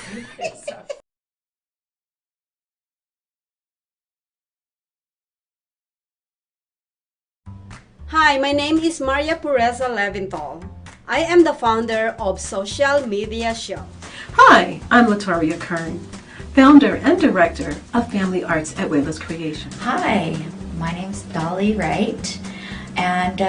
Hi, my name is Maria Pureza Leventhal. I am the founder of Social Media Show. Hi, I'm Latoria Kern, founder and director of Family Arts at Winehouse Creation. Hi, my name's Dolly Wright, and